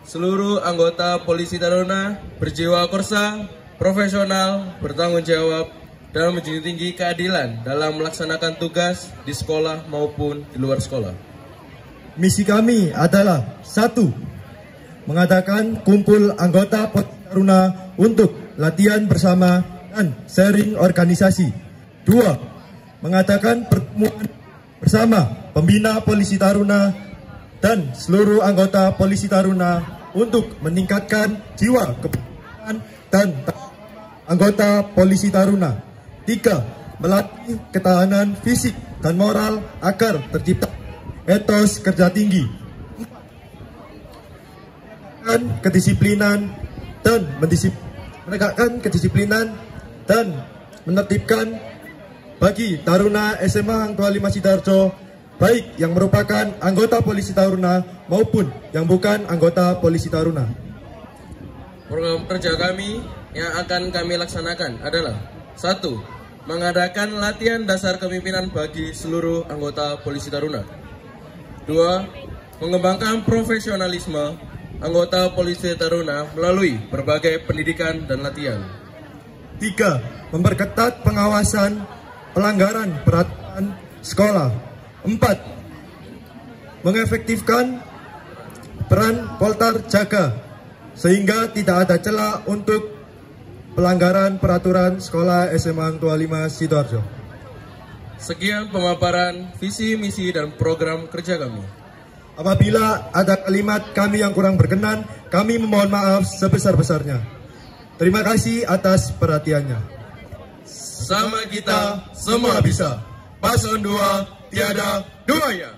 Seluruh anggota Polisi Taruna berjiwa korsa, profesional, bertanggung jawab, dan menjunjung tinggi keadilan dalam melaksanakan tugas di sekolah maupun di luar sekolah. Misi kami adalah 1. Mengadakan kumpul anggota Polisi Taruna untuk latihan bersama dan sharing organisasi. 2. Mengadakan pertemuan bersama pembina Polisi Taruna dan seluruh anggota Polisi Taruna untuk meningkatkan jiwa kepedulian dan anggota Polisi Taruna. 3. Melatih ketahanan fisik dan moral agar tercipta etos kerja tinggi, menegakkan kedisiplinan dan menertibkan bagi Taruna SMA Hang Tuah 5 Sidoarjo, baik yang merupakan anggota Polisi Taruna maupun yang bukan anggota Polisi Taruna. Program kerja kami yang akan kami laksanakan adalah 1. Mengadakan latihan dasar kepemimpinan bagi seluruh anggota Polisi Taruna. 2. Mengembangkan profesionalisme anggota Polisi Taruna melalui berbagai pendidikan dan latihan. 3. Memperketat pengawasan pelanggaran peraturan sekolah. 4. Mengefektifkan peran Poltar Jaga sehingga tidak ada celah untuk pelanggaran peraturan sekolah SMA Hang Tuah 5 Sidoarjo. Sekian pemaparan visi, misi, dan program kerja kami. Apabila ada kalimat kami yang kurang berkenan, kami memohon maaf sebesar-besarnya. Terima kasih atas perhatiannya. Sama kita, semua bisa. Paslon 2, tiada duanya.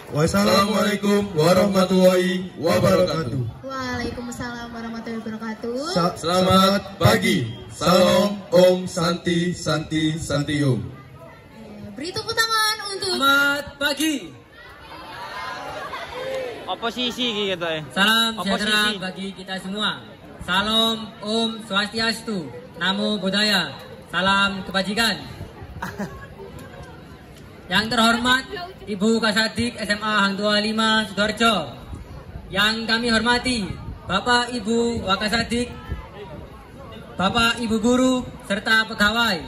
Wassalamualaikum warahmatullahi wabarakatuh. Waalaikumsalam warahmatullahi wabarakatuh. Selamat pagi. Salam Om Santi Santi Santium. Beri tepuk tangan untuk selamat pagi. Oposisi gitu ya. Salam sejahtera bagi kita semua. Salam Om Swastiastu, Namo Buddhaya, salam kebajikan. Yang terhormat Ibu Kasadik SMA Hang Tuah 5 Sidoarjo. Yang kami hormati Bapak Ibu Wakasadik, Bapak Ibu guru serta pegawai.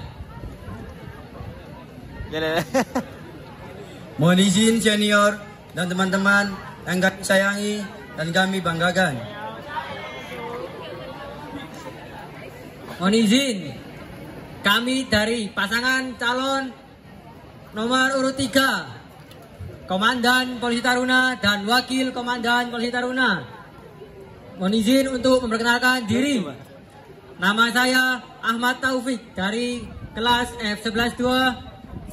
Mohon izin senior dan teman-teman yang kami sayangi dan kami banggakan. Mohon izin kami dari pasangan calon nomor urut 3, Komandan Polisi Taruna dan Wakil Komandan Polisi Taruna. Mohon izin untuk memperkenalkan diri. Nama saya Ahmad Taufik dari kelas F11-2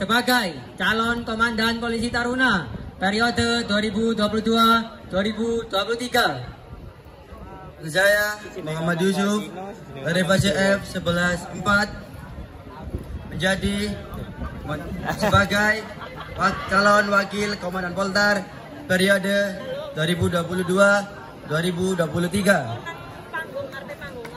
sebagai calon Komandan Polisi Taruna periode 2022-2023. Saya Muhammad Yusuf dari fase F11-4 menjadi sebagai calon Wakil Komandan Poltar periode 2022-2023.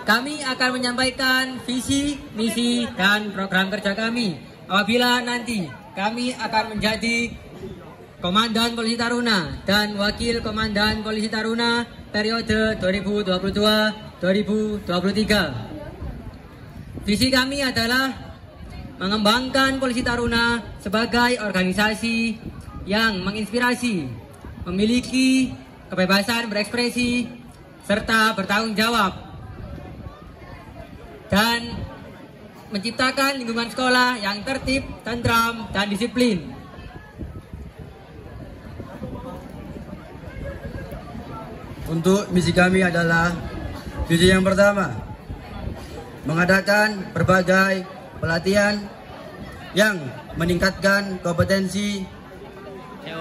Kami akan menyampaikan visi, misi, dan program kerja kami apabila nanti kami akan menjadi Komandan Polisi Taruna dan Wakil Komandan Polisi Taruna periode 2022-2023. Visi kami adalah mengembangkan Polisi Taruna sebagai organisasi yang menginspirasi, memiliki kebebasan berekspresi, serta bertanggung jawab, dan menciptakan lingkungan sekolah yang tertib, tentram, dan disiplin. Untuk misi kami adalah Visi yang pertama, mengadakan berbagai pelatihan yang meningkatkan kompetensi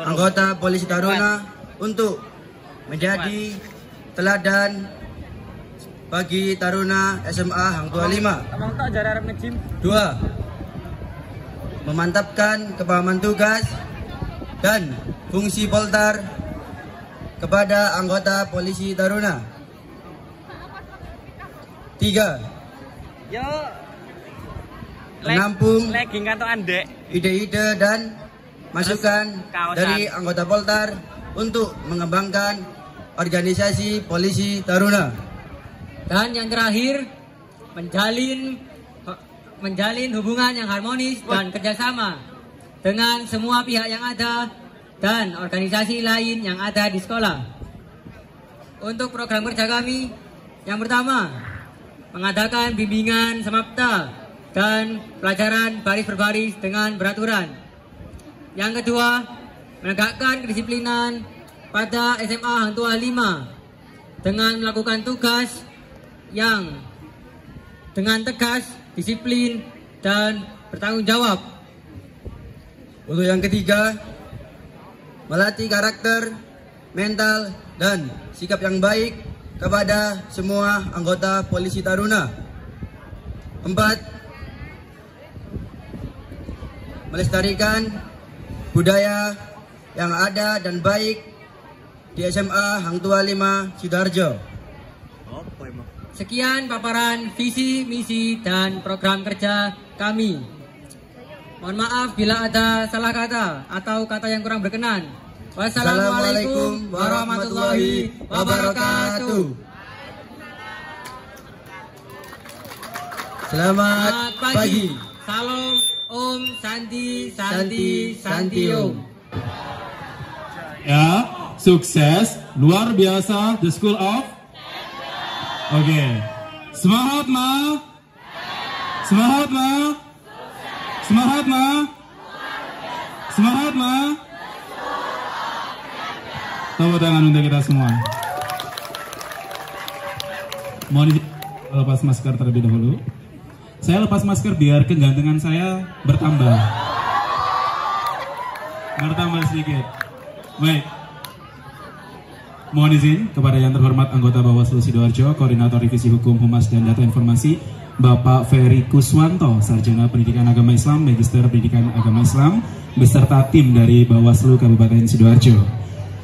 anggota Polisi Taruna untuk menjadi teladan bagi taruna SMA Hang Tua 5. 2. Memantapkan kepahaman tugas dan fungsi Poltar kepada anggota Polisi Taruna. 3. Menampung ide-ide dan masukan dari anggota Poltar untuk mengembangkan organisasi Polisi Taruna. Dan yang terakhir, menjalin hubungan yang harmonis dan kerjasama dengan semua pihak yang ada dan organisasi lain yang ada di sekolah. Untuk program kerja kami, yang pertama, mengadakan bimbingan samapta dan pelajaran baris berbaris dengan beraturan. Yang kedua, menegakkan kedisiplinan pada SMA Hang Tua 5 dengan melakukan tugas yang dengan tegas, disiplin, dan bertanggung jawab. Untuk yang ketiga, melatih karakter, mental, dan sikap yang baik kepada semua anggota Polisi Taruna. 4. Melestarikan budaya yang ada dan baik di SMA Hang Tua 5 Sidoarjo. Sekian paparan visi, misi, dan program kerja kami. Mohon maaf bila ada salah kata atau kata yang kurang berkenan. Wassalamualaikum warahmatullahi wabarakatuh. Selamat pagi. Salam Om Santi Santi Santi Om. Ya, sukses, luar biasa, The School of. Oke, semangat ma, semangat ma, semangat ma, semangat ma. Tepuk tangan untuk kita semua. Mohon izin lepas masker terlebih dahulu. Saya lepas masker biar kegantengan saya bertambah. Bertambah sedikit. Baik. Mohon izin kepada yang terhormat anggota Bawaslu Sidoarjo, Koordinator Divisi Hukum, Humas, dan Data Informasi, Bapak Ferry Kuswanto, Sarjana Pendidikan Agama Islam, Magister Pendidikan Agama Islam, beserta tim dari Bawaslu Kabupaten Sidoarjo.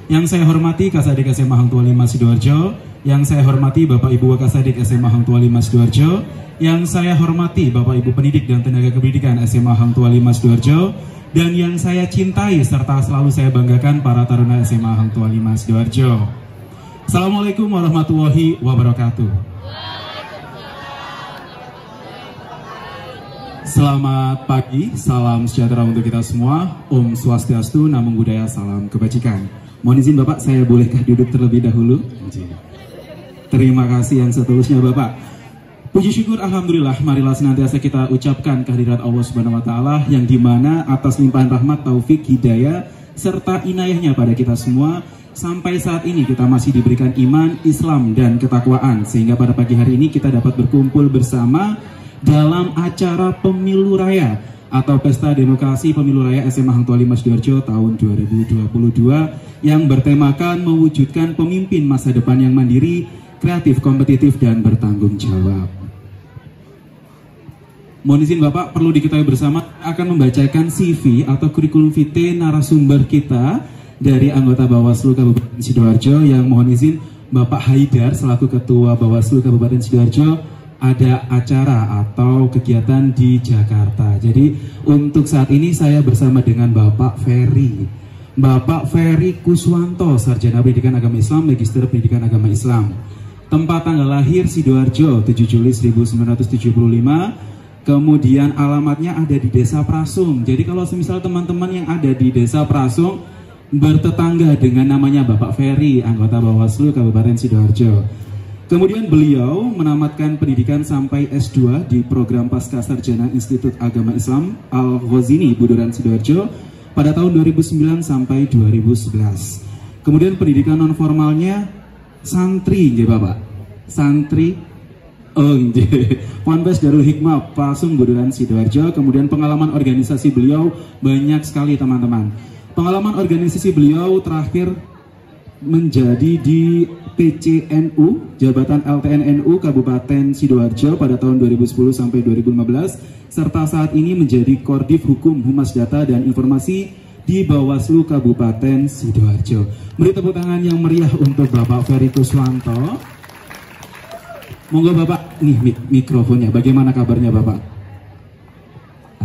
Yang saya hormati Kasadik SMA Hang Tua 5 Sidoarjo, yang saya hormati Bapak Ibu Wakasadik SMA Hang Tua 5 Sidoarjo, yang saya hormati Bapak Ibu Pendidik dan Tenaga Kependidikan SMA Hang Tua 5 Sidoarjo, dan yang saya cintai serta selalu saya banggakan para taruna SMA Hang Tua 5 Sidoarjo. Assalamualaikum warahmatullahi wabarakatuh. Selamat pagi, salam sejahtera untuk kita semua. Om Swastiastu, Namo Buddhaya, salam kebajikan. Mohon izin Bapak, saya bolehkah duduk terlebih dahulu? Terima kasih yang setulusnya Bapak. Puji syukur alhamdulillah, marilah senantiasa kita ucapkan kehadirat Allah Subhanahu wa taala yang dimana atas limpahan rahmat, taufik, hidayah serta inayahnya pada kita semua sampai saat ini kita masih diberikan iman, Islam, dan ketakwaan sehingga pada pagi hari ini kita dapat berkumpul bersama dalam acara Pemilu Raya atau Pesta Demokrasi Pemilu Raya SMA Hang Tua 5 Sidoarjo tahun 2022 yang bertemakan mewujudkan pemimpin masa depan yang mandiri, kreatif, kompetitif, dan bertanggung jawab. Mohon izin Bapak, perlu diketahui bersama akan membacakan CV atau kurikulum vitae narasumber kita dari anggota Bawaslu Kabupaten Sidoarjo yang mohon izin Bapak Haidar selaku Ketua Bawaslu Kabupaten Sidoarjo ada acara atau kegiatan di Jakarta. Jadi untuk saat ini saya bersama dengan Bapak Ferry Kuswanto, Sarjana Pendidikan Agama Islam, Magister Pendidikan Agama Islam. Tempat tanggal lahir Sidoarjo 7 Juli 1975. Kemudian alamatnya ada di Desa Prasung. Jadi kalau semisal teman-teman yang ada di Desa Prasung bertetangga dengan namanya Bapak Ferry, anggota Bawaslu Kabupaten Sidoarjo. Kemudian beliau menamatkan pendidikan sampai S2 di program Pasca Sarjana Institut Agama Islam Al-Ghazini Buduran Sidoarjo pada tahun 2009 sampai 2011. Kemudian pendidikan non formalnya santri, ya Bapak. santri Ponpes Darul Hikmah Pasung Buduran Sidoarjo. Kemudian pengalaman organisasi beliau banyak sekali teman-teman. Pengalaman organisasi beliau terakhir menjadi di PCNU, Jabatan LTNNU Kabupaten Sidoarjo pada tahun 2010 sampai 2015, serta saat ini menjadi Kordif Hukum Humas Data dan Informasi di Bawaslu Kabupaten Sidoarjo. Beri tepuk tangan yang meriah untuk Bapak Ferry Kuswanto. Monggo Bapak, nih mikrofonnya. Bagaimana kabarnya Bapak?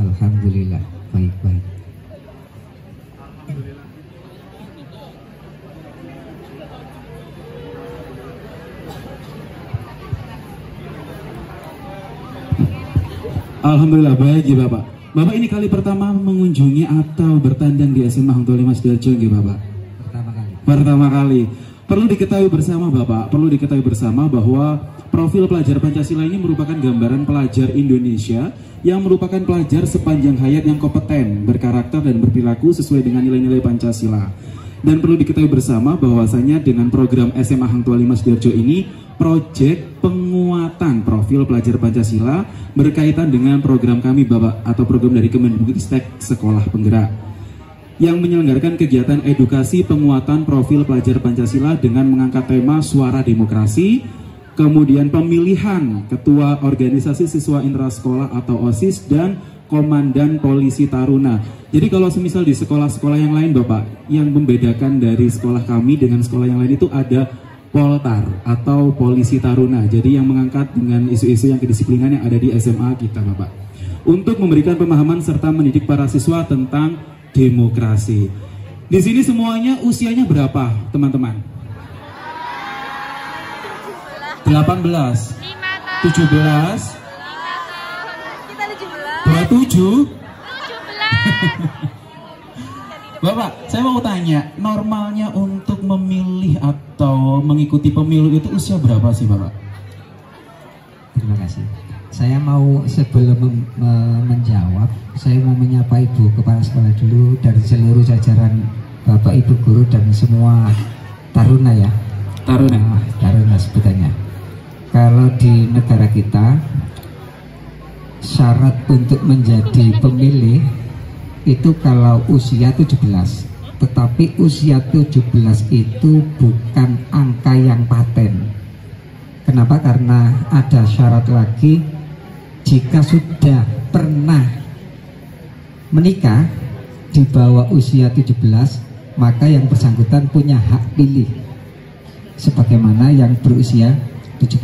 Alhamdulillah, baik-baik. Alhamdulillah baik ya Bapak. Bapak ini kali pertama mengunjungi atau bertandang di SMA Hang Tuah Lima Sidoarjo ya Bapak? Pertama kali. Perlu diketahui bersama Bapak, perlu diketahui bersama bahwa profil pelajar Pancasila ini merupakan gambaran pelajar Indonesia yang merupakan pelajar sepanjang hayat yang kompeten, berkarakter dan berperilaku sesuai dengan nilai-nilai Pancasila. Dan perlu diketahui bersama bahwasanya dengan program SMA Hang Tuah Lima Sidoarjo ini, proyek penguatan profil pelajar Pancasila berkaitan dengan program kami Bapak, atau program dari Kemendikbudristek Sekolah Penggerak, yang menyelenggarakan kegiatan edukasi penguatan profil pelajar Pancasila dengan mengangkat tema Suara Demokrasi, kemudian pemilihan ketua organisasi siswa intrasekolah atau OSIS, dan komandan polisi taruna. Jadi kalau semisal di sekolah-sekolah yang lain Bapak, yang membedakan dari sekolah kami dengan sekolah yang lain itu ada Poltar atau polisi taruna. Jadi yang mengangkat dengan isu-isu yang kedisiplinan yang ada di SMA kita Bapak, untuk memberikan pemahaman serta mendidik para siswa tentang demokrasi. Di sini semuanya usianya berapa teman-teman? 18, 17, 27. Bapak, saya mau tanya, normalnya untuk memilih atau mengikuti pemilu itu usia berapa sih Bapak? Terima kasih. Saya mau sebelum menjawab, saya mau menyapa Ibu Kepala Sekolah dulu dari seluruh jajaran Bapak Ibu Guru dan semua taruna ya. Taruna. Taruna sebutannya. Kalau di negara kita, syarat untuk menjadi pemilih itu kalau usia 17, tetapi usia 17 itu bukan angka yang paten. Kenapa? Karena ada syarat lagi, jika sudah pernah menikah di bawah usia 17, maka yang bersangkutan punya hak pilih sebagaimana yang berusia 17.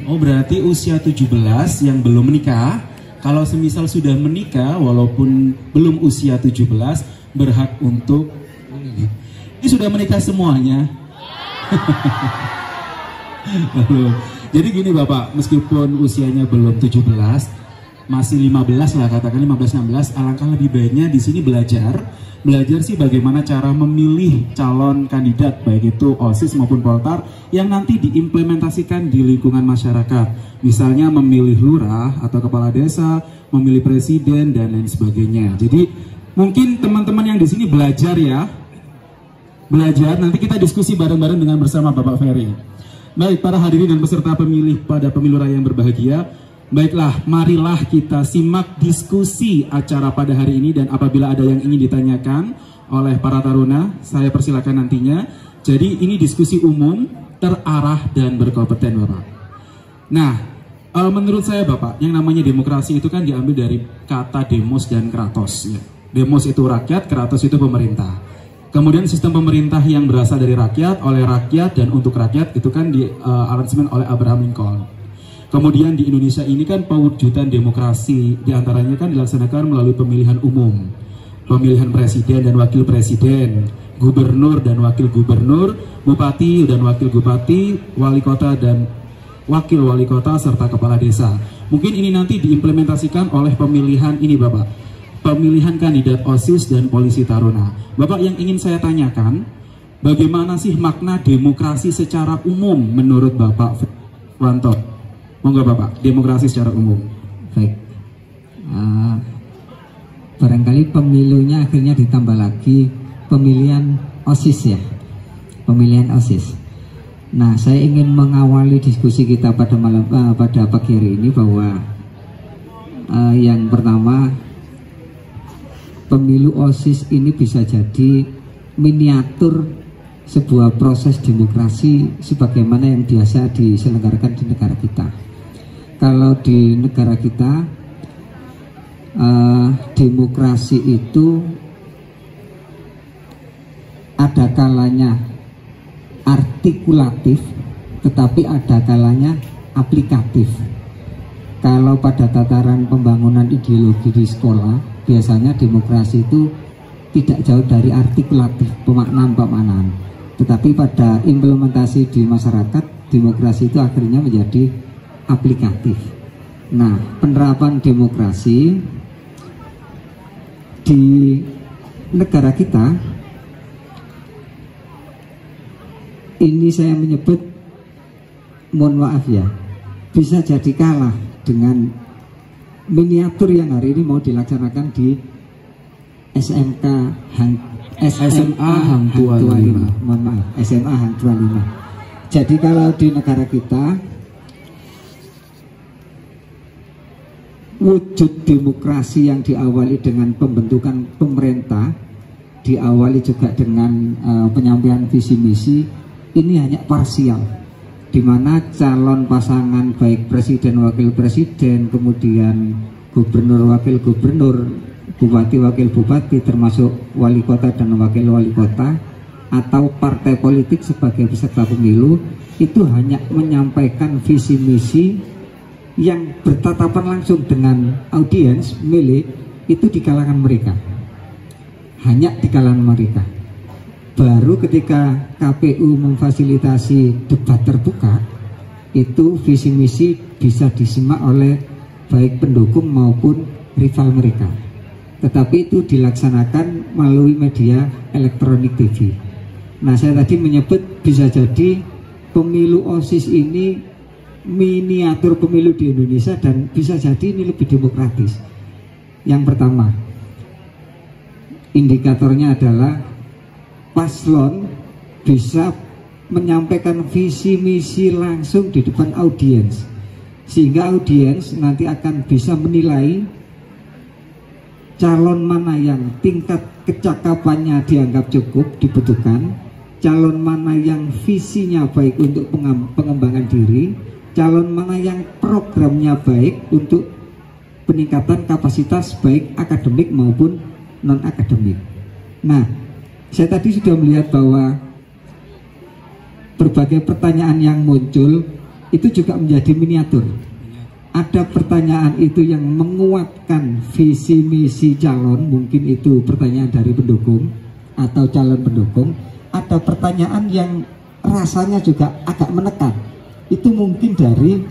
Oh, berarti usia 17 yang belum menikah, kalau semisal sudah menikah walaupun belum usia 17 berhak untuk memilih. Ini sudah menikah semuanya. Jadi gini Bapak, meskipun usianya belum 17, masih 15 lah, katakan 15-16, alangkah lebih baiknya di sini belajar sih bagaimana cara memilih calon kandidat, baik itu OSIS maupun Poltar, yang nanti diimplementasikan di lingkungan masyarakat. Misalnya memilih lurah atau kepala desa, memilih presiden dan lain sebagainya. Jadi mungkin teman-teman yang di sini belajar ya, nanti kita diskusi bareng-bareng dengan bersama Bapak Ferry. Baik, para hadirin dan peserta pemilih pada pemilu raya yang berbahagia, baiklah, marilah kita simak diskusi acara pada hari ini, dan apabila ada yang ingin ditanyakan oleh para taruna, saya persilakan nantinya. Jadi ini diskusi umum, terarah dan berkompeten Bapak. Nah, menurut saya Bapak, yang namanya demokrasi itu kan diambil dari kata demos dan kratos ya. Demos itu rakyat, kratos itu pemerintah. Kemudian sistem pemerintah yang berasal dari rakyat, oleh rakyat, dan untuk rakyat itu kan di aransemen oleh Abraham Lincoln. Kemudian di Indonesia ini kan pewujudan demokrasi diantaranya kan dilaksanakan melalui pemilihan umum, pemilihan presiden dan wakil presiden, gubernur dan wakil gubernur, bupati dan wakil bupati, wali kota dan wakil wali kota, serta kepala desa. Mungkin ini nanti diimplementasikan oleh pemilihan ini Bapak, pemilihan kandidat OSIS dan polisi taruna. Bapak, yang ingin saya tanyakan, bagaimana sih makna demokrasi secara umum menurut Bapak Wanto? Monggo Bapak, demokrasi secara umum. Baik, barangkali pemilunya akhirnya ditambah lagi pemilihan OSIS ya, pemilihan OSIS. Nah, saya ingin mengawali diskusi kita pada pagi hari ini bahwa yang pertama, pemilu OSIS ini bisa jadi miniatur sebuah proses demokrasi sebagaimana yang biasa diselenggarakan di negara kita. Kalau di negara kita demokrasi itu ada kalanya artikulatif, tetapi ada kalanya aplikatif. Kalau pada tataran pembangunan ideologi di sekolah, biasanya demokrasi itu tidak jauh dari artikulatif, pemaknaan-pemaknaan. Tetapi pada implementasi di masyarakat, demokrasi itu akhirnya menjadi aplikatif. Nah, penerapan demokrasi di negara kita ini saya menyebut, mohon maaf ya, bisa jadi kalah dengan miniatur yang hari ini mau dilaksanakan di SMA Hang Tua 5. Mohon maaf, SMA Hang Tua 5. Jadi kalau di negara kita wujud demokrasi yang diawali dengan pembentukan pemerintah, diawali juga dengan penyampaian visi misi, ini hanya parsial, di mana calon pasangan baik presiden wakil presiden, kemudian gubernur wakil gubernur, bupati wakil bupati, termasuk wali kota dan wakil wali kota, atau partai politik sebagai peserta pemilu, itu hanya menyampaikan visi misi yang bertatapan langsung dengan audiens milik itu di kalangan mereka, hanya di kalangan mereka. Baru ketika KPU memfasilitasi debat terbuka, itu visi misi bisa disimak oleh baik pendukung maupun rival mereka. Tetapi itu dilaksanakan melalui media elektronik TV. Nah, saya tadi menyebut bisa jadi pemilu OSIS ini miniatur pemilu di Indonesia, dan bisa jadi ini lebih demokratis. Yang pertama, indikatornya adalah paslon bisa menyampaikan visi misi langsung di depan audiens, sehingga audiens nanti akan bisa menilai calon mana yang tingkat kecakapannya dianggap cukup dibutuhkan, calon mana yang visinya baik untuk pengembangan diri, calon mana yang programnya baik untuk peningkatan kapasitas baik akademik maupun non akademik. Nah, saya tadi sudah melihat bahwa berbagai pertanyaan yang muncul itu juga menjadi miniatur. Ada pertanyaan itu yang menguatkan visi misi calon, mungkin itu pertanyaan dari pendukung atau calon pendukung. Ada pertanyaan yang rasanya juga agak menekan, itu mungkin dari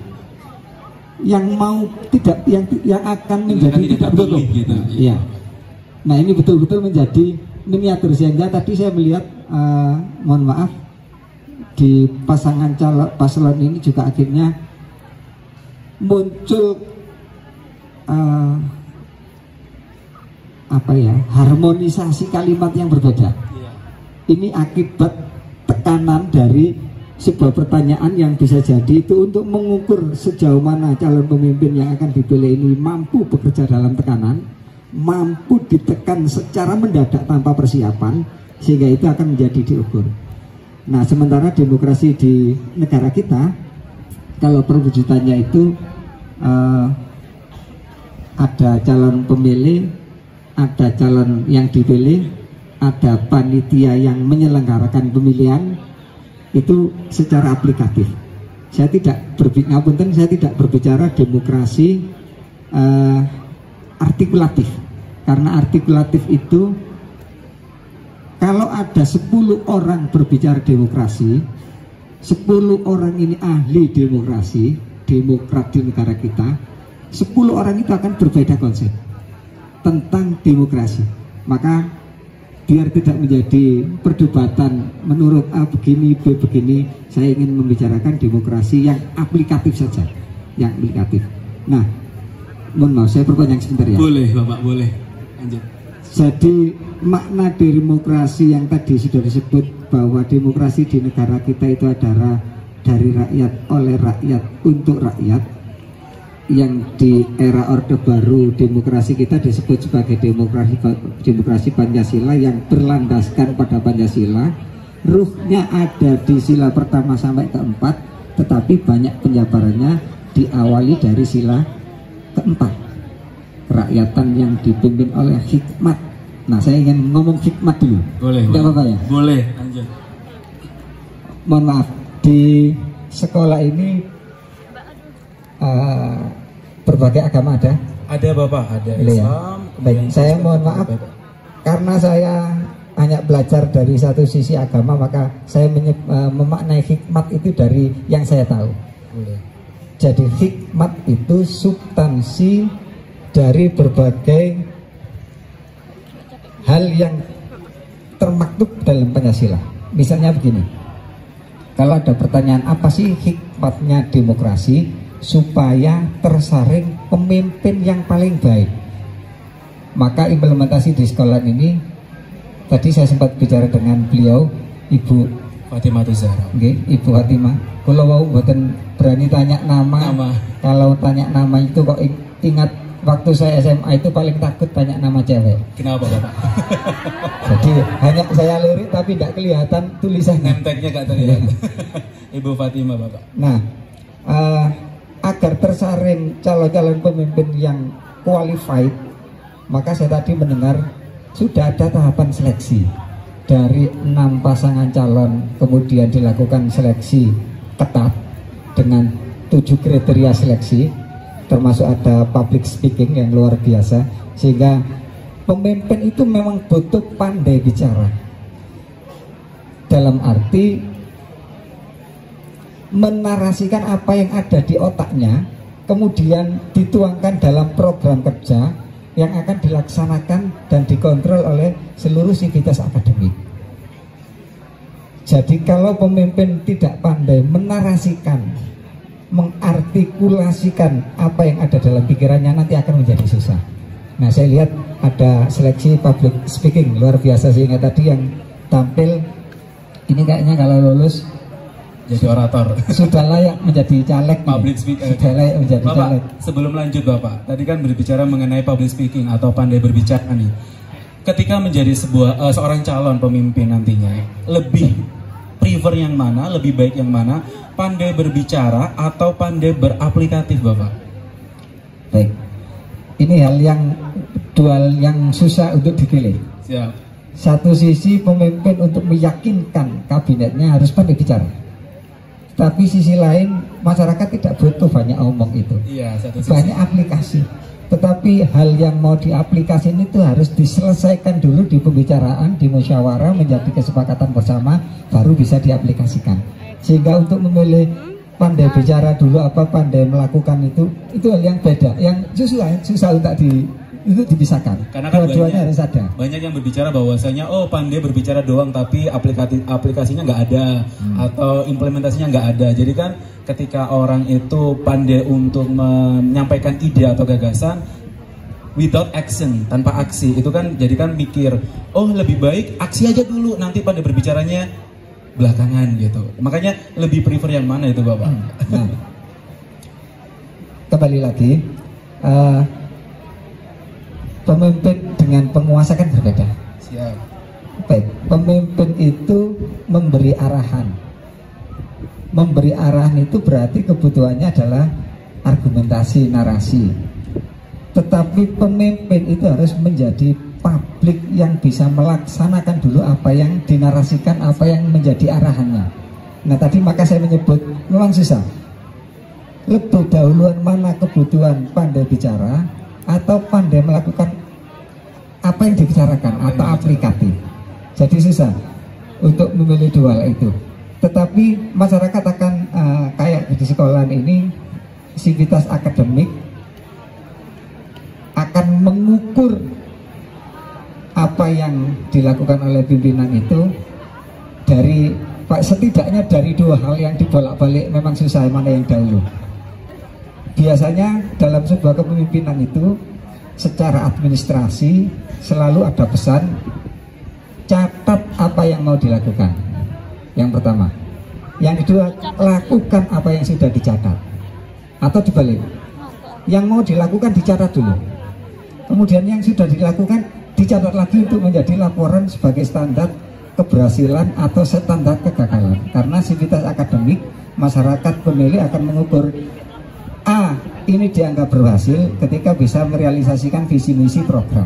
yang mau tidak, yang akan menjadi tidak pendukung. Gitu. Ya. Nah, ini betul-betul menjadi miniatur, sehingga tadi saya melihat mohon maaf, di pasangan calon paslon ini juga akhirnya muncul harmonisasi kalimat yang berbeda. Ini akibat tekanan dari sebuah pertanyaan yang bisa jadi itu untuk mengukur sejauh mana calon pemimpin yang akan dipilih ini mampu bekerja dalam tekanan, mampu ditekan secara mendadak tanpa persiapan, sehingga itu akan menjadi diukur. Nah, sementara demokrasi di negara kita, kalau perwujudannya itu ada calon pemilih, ada calon yang dipilih, ada panitia yang menyelenggarakan pemilihan, itu secara aplikatif. Saya tidak berbicara demokrasi artikulatif. Karena artikulatif itu, kalau ada 10 orang berbicara demokrasi, 10 orang ini ahli demokrasi, demokrat di negara kita, 10 orang itu akan berbeda konsep tentang demokrasi. Maka biar tidak menjadi perdebatan menurut A begini, B begini, saya ingin membicarakan demokrasi yang aplikatif saja, yang aplikatif. Nah, mohon maaf, saya perpanjang sebentar ya. Boleh Bapak, boleh. Lanjut. Jadi makna demokrasi yang tadi sudah disebut bahwa demokrasi di negara kita itu adalah dari rakyat, oleh rakyat, untuk rakyat. Yang di era Orde Baru demokrasi kita disebut sebagai demokrasi Pancasila yang berlandaskan pada Pancasila. Ruhnya ada di sila pertama sampai keempat, tetapi banyak penjabarannya diawali dari sila keempat. Kerakyatan yang dipimpin oleh hikmat. Nah, saya ingin ngomong hikmat dulu. Boleh. Tidak apa-apa ya? Boleh. Lanjut. Mohon maaf, di sekolah ini berbagai agama ada? Ada Bapak, ada Islam. Ya? Baik, saya mohon maaf karena saya hanya belajar dari satu sisi agama, maka saya memaknai hikmat itu dari yang saya tahu. Boleh. Jadi hikmat itu substansi dari berbagai hal yang termaktub dalam Pancasila. Misalnya begini, kalau ada pertanyaan apa sih hikmatnya demokrasi, supaya tersaring pemimpin yang paling baik. Maka implementasi di sekolah ini, tadi saya sempat bicara dengan beliau, Ibu Fatimah Zahra. Ibu Fatimah. Kalau mau buatan berani tanya nama. Kalau tanya nama itu kok ingat waktu saya SMA itu paling takut tanya nama cewek. Kenapa Bapak? Jadi hanya saya lirik tapi tidak kelihatan tulisannya. Nemteknya gak terlihat. Ibu Fatimah Bapak. Nah, agar tersaring calon-calon pemimpin yang qualified, maka saya tadi mendengar sudah ada tahapan seleksi dari 6 pasangan calon, kemudian dilakukan seleksi ketat dengan 7 kriteria seleksi, termasuk ada public speaking yang luar biasa, sehingga pemimpin itu memang butuh pandai bicara dalam arti menarasikan apa yang ada di otaknya, kemudian dituangkan dalam program kerja yang akan dilaksanakan dan dikontrol oleh seluruh sivitas akademik. Jadi kalau pemimpin tidak pandai menarasikan, mengartikulasikan apa yang ada dalam pikirannya, nanti akan menjadi susah. Nah, saya lihat ada seleksi public speaking luar biasa, sehingga tadi yang tampil ini kayaknya kalau lulus jadi orator, sudah layak menjadi caleg. Public speaking. Sudah layak menjadi Bapak, caleg. sebelum lanjut Bapak, tadi kan berbicara mengenai public speaking atau pandai berbicara nih. Ketika menjadi seorang calon pemimpin nantinya, lebih prefer yang mana, lebih baik yang mana, pandai berbicara atau pandai beraplikatif Bapak? Baik, ini hal yang dual yang susah untuk dipilih. Siap. Satu sisi pemimpin untuk meyakinkan kabinetnya harus pandai bicara. Tapi sisi lain masyarakat tidak butuh banyak omong itu. Iya, banyak aplikasi. Tetapi hal yang mau diaplikasikan itu harus diselesaikan dulu di pembicaraan, di musyawarah, menjadi kesepakatan bersama, baru bisa diaplikasikan. Sehingga untuk memilih pandai bicara dulu apa pandai melakukan itu hal yang beda, yang susah untuk itu dipisahkan. Karena kan dua-duanya harus ada. Banyak yang berbicara bahwasanya pandai berbicara doang tapi aplikasinya nggak ada atau implementasinya nggak ada. Jadi kan ketika orang itu pandai untuk menyampaikan ide atau gagasan without action, tanpa aksi, itu kan jadi kan mikir lebih baik aksi aja dulu, nanti pandai berbicaranya belakangan gitu. Makanya lebih prefer yang mana itu Bapak? Nah, kembali lagi. Pemimpin dengan penguasa kan berbeda. Siap. Baik, pemimpin itu memberi arahan. Memberi arahan itu berarti kebutuhannya adalah argumentasi, narasi. Tetapi pemimpin itu harus menjadi publik yang bisa melaksanakan dulu apa yang dinarasikan, apa yang menjadi arahannya. Nah, tadi maka saya menyebut memang susah. Lebih dahuluan mana kebutuhan pandai bicara atau pandai melakukan apa yang dibicarakan atau aplikatif. Jadi susah untuk memilih dua itu. Tetapi masyarakat akan kayak di sekolah ini, sivitas akademik akan mengukur apa yang dilakukan oleh pimpinan itu dari setidaknya dari dua hal yang dibolak-balik. Memang susah mana yang dahulu. Biasanya dalam sebuah kepemimpinan itu secara administrasi selalu ada pesan catat apa yang mau dilakukan. Yang pertama. Yang kedua, lakukan apa yang sudah dicatat. Atau dibalik, yang mau dilakukan dicatat dulu, kemudian yang sudah dilakukan dicatat lagi untuk menjadi laporan sebagai standar keberhasilan atau standar kegagalan. Karena sivitas akademik, masyarakat pemilih akan mengukur A, ini dianggap berhasil ketika bisa merealisasikan visi misi program.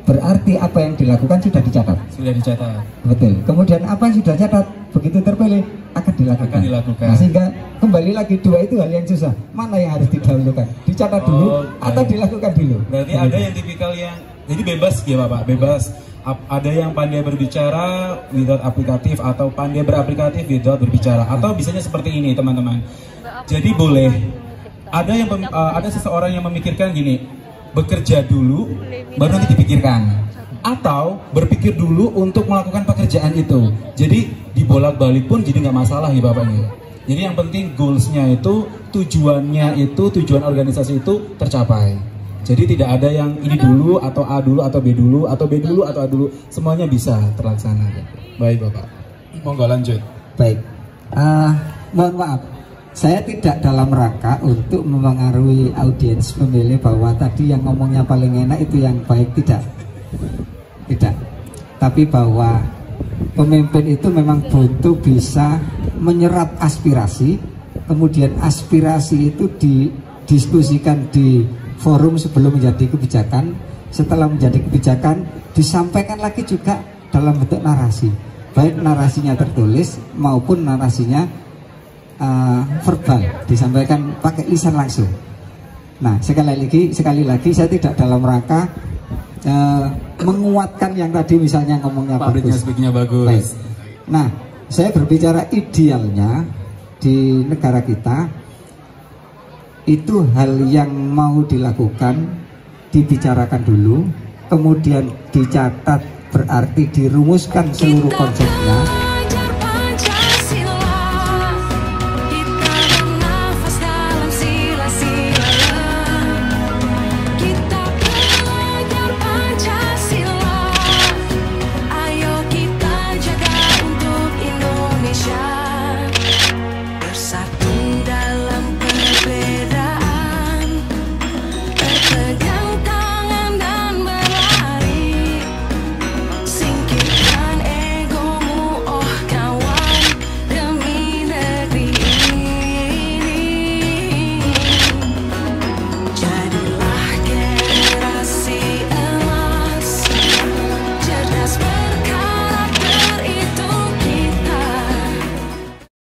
Berarti apa yang dilakukan sudah dicatat. Sudah dicatat. Betul. Kemudian apa yang sudah dicatat begitu terpilih akan dilakukan. Nah, sehingga kembali lagi dua itu hal yang susah. Mana yang harus didahulukan? Dicatat dulu atau dilakukan dulu? Berarti ada yang tipikal yang jadi bebas ya Bapak, bebas. Ada yang pandai berbicara without aplikatif atau pandai beraplikatif without berbicara, atau bisanya seperti ini teman-teman. Jadi boleh ada seseorang yang memikirkan gini, bekerja dulu baru nanti dipikirkan, atau berpikir dulu untuk melakukan pekerjaan itu. Jadi dibolak-balik pun jadi nggak masalah ya Bapak ya. Jadi yang penting goalsnya itu, tujuannya itu, tujuan organisasi itu tercapai. Jadi tidak ada yang ini dulu atau A dulu atau B dulu atau B dulu atau A dulu, semuanya bisa terlaksana. Baik Bapak, monggo lanjut. Baik, mohon maaf, saya tidak dalam rangka untuk mempengaruhi audiens pemilih bahwa tadi yang ngomongnya paling enak itu yang baik, tidak. Tapi bahwa pemimpin itu memang butuh bisa menyerap aspirasi, kemudian aspirasi itu didiskusikan di forum sebelum menjadi kebijakan, setelah menjadi kebijakan disampaikan lagi juga dalam bentuk narasi, baik narasinya tertulis maupun narasinya verbal, disampaikan pakai lisan langsung. Nah, sekali lagi saya tidak dalam rangka menguatkan yang tadi misalnya ngomongnya bagus. Baik. Nah, saya berbicara idealnya di negara kita itu hal yang mau dilakukan dibicarakan dulu, kemudian dicatat, berarti dirumuskan seluruh konsepnya.